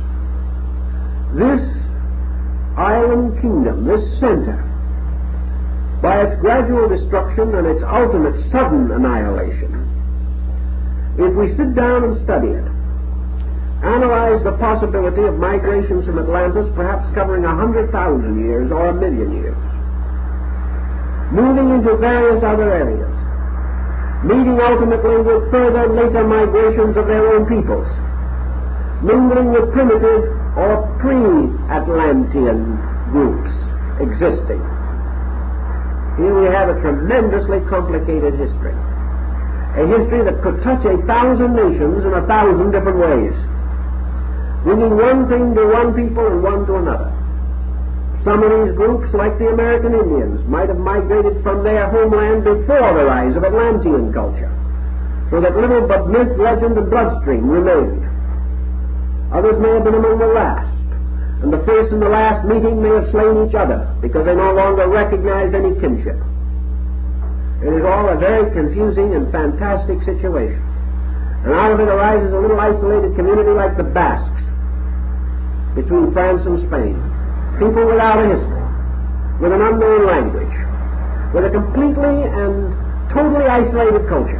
S1: This island kingdom, this center, by its gradual destruction and its ultimate sudden annihilation, if we sit down and study it, analyze the possibility of migrations from Atlantis perhaps covering 100,000 years or 1,000,000 years, moving into various other areas, meeting ultimately with further later migrations of their own peoples, mingling with primitive or pre-Atlantean groups existing. Here we have a tremendously complicated history, a history that could touch 1,000 nations in 1,000 different ways, bringing one thing to one people and one to another. Some of these groups, like the American Indians, might have migrated from their homeland before the rise of Atlantean culture, so that little but myth, legend, and bloodstream remained. Others may have been among the last, and the first and the last meeting may have slain each other because they no longer recognized any kinship. It is all a very confusing and fantastic situation. And out of it arises a little isolated community like the Basques between France and Spain. People without a history, with an unknown language, with a completely and totally isolated culture,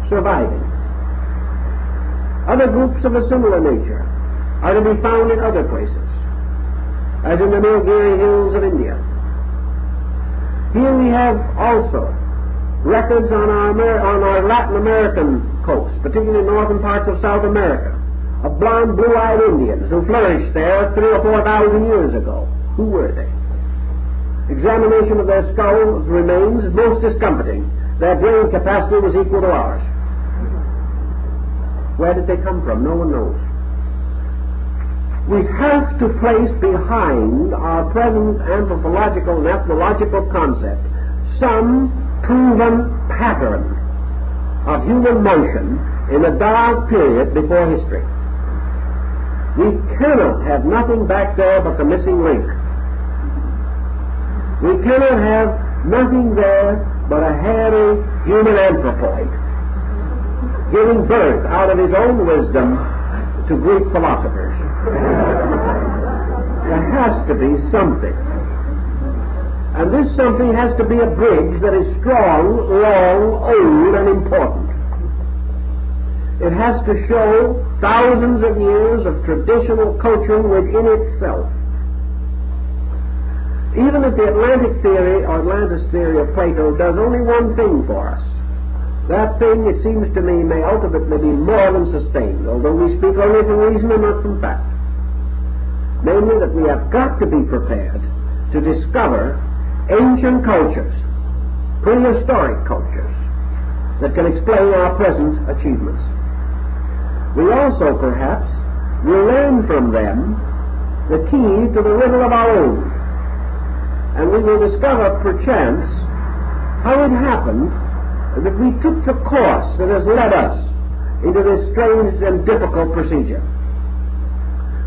S1: surviving. Other groups of a similar nature are to be found in other places, as in the Nilgiri hills of India. Here we have also records on our Latin American coast, particularly northern parts of South America, of blonde, blue-eyed Indians who flourished there 3,000 or 4,000 years ago. Who were they? Examination of their skulls remains most discomforting. Their brain capacity was equal to ours. Where did they come from? No one knows. We have to place behind our present anthropological and ethnological concept some proven pattern of human motion in a dark period before history. We cannot have nothing back there but the missing link. We cannot have nothing there but a hairy human anthropoid giving birth out of his own wisdom to Greek philosophers. There has to be something. And this something has to be a bridge that is strong, long, old, and important. It has to show thousands of years of traditional culture within itself. Even if the Atlantic theory or Atlantis theory of Plato does only one thing for us, that thing, it seems to me, may ultimately be more than sustained, although we speak only from reason and not from fact. Namely, that we have got to be prepared to discover ancient cultures, prehistoric cultures, that can explain our present achievements. We also, perhaps, will learn from them the key to the riddle of our own, and we will discover, perchance, how it happened that we took the course that has led us into this strange and difficult procedure.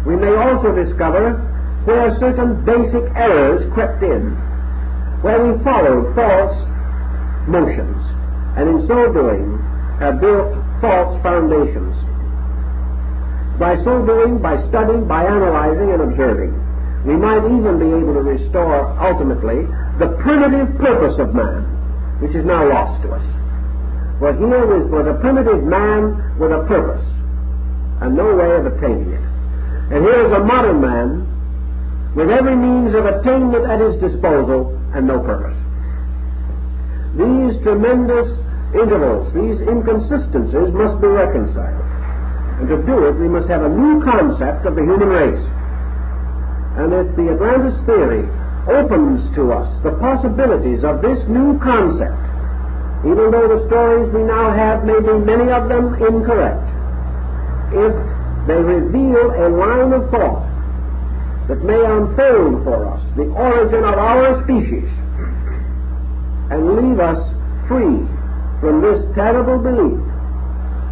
S1: We may also discover where certain basic errors crept in, where we followed false motions, and in so doing have built false foundations. By so doing, by studying, by analyzing and observing, we might even be able to restore, ultimately, the primitive purpose of man, which is now lost to us. For here was a primitive man with a purpose, and no way of attaining it. And here is a modern man with every means of attainment at his disposal and no purpose. These tremendous intervals, these inconsistencies must be reconciled. And to do it, we must have a new concept of the human race. And if the Atlantis theory opens to us the possibilities of this new concept, even though the stories we now have may be many of them incorrect, if they reveal a line of thought that may unfold for us the origin of our species and leave us free from this terrible belief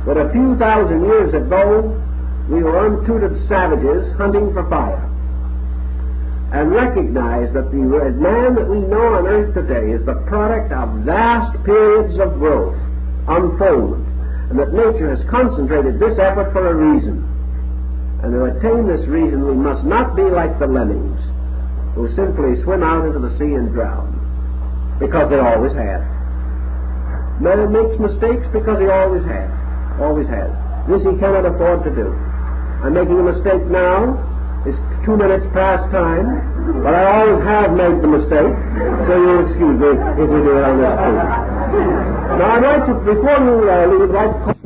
S1: that a few thousand years ago we were untutored savages hunting for fire, and recognize that the man that we know on earth today is the product of vast periods of growth, unfoldment, and that nature has concentrated this effort for a reason. And to attain this reason, we must not be like the lemmings who simply swim out into the sea and drown, because they always have. Man makes mistakes because he always has. Always has. This he cannot afford to do. I'm making a mistake now. It's 2 minutes past time, but I always have made the mistake, so you'll excuse me if we do it on this occasion. Now I'd like to, before you leave, I'd like to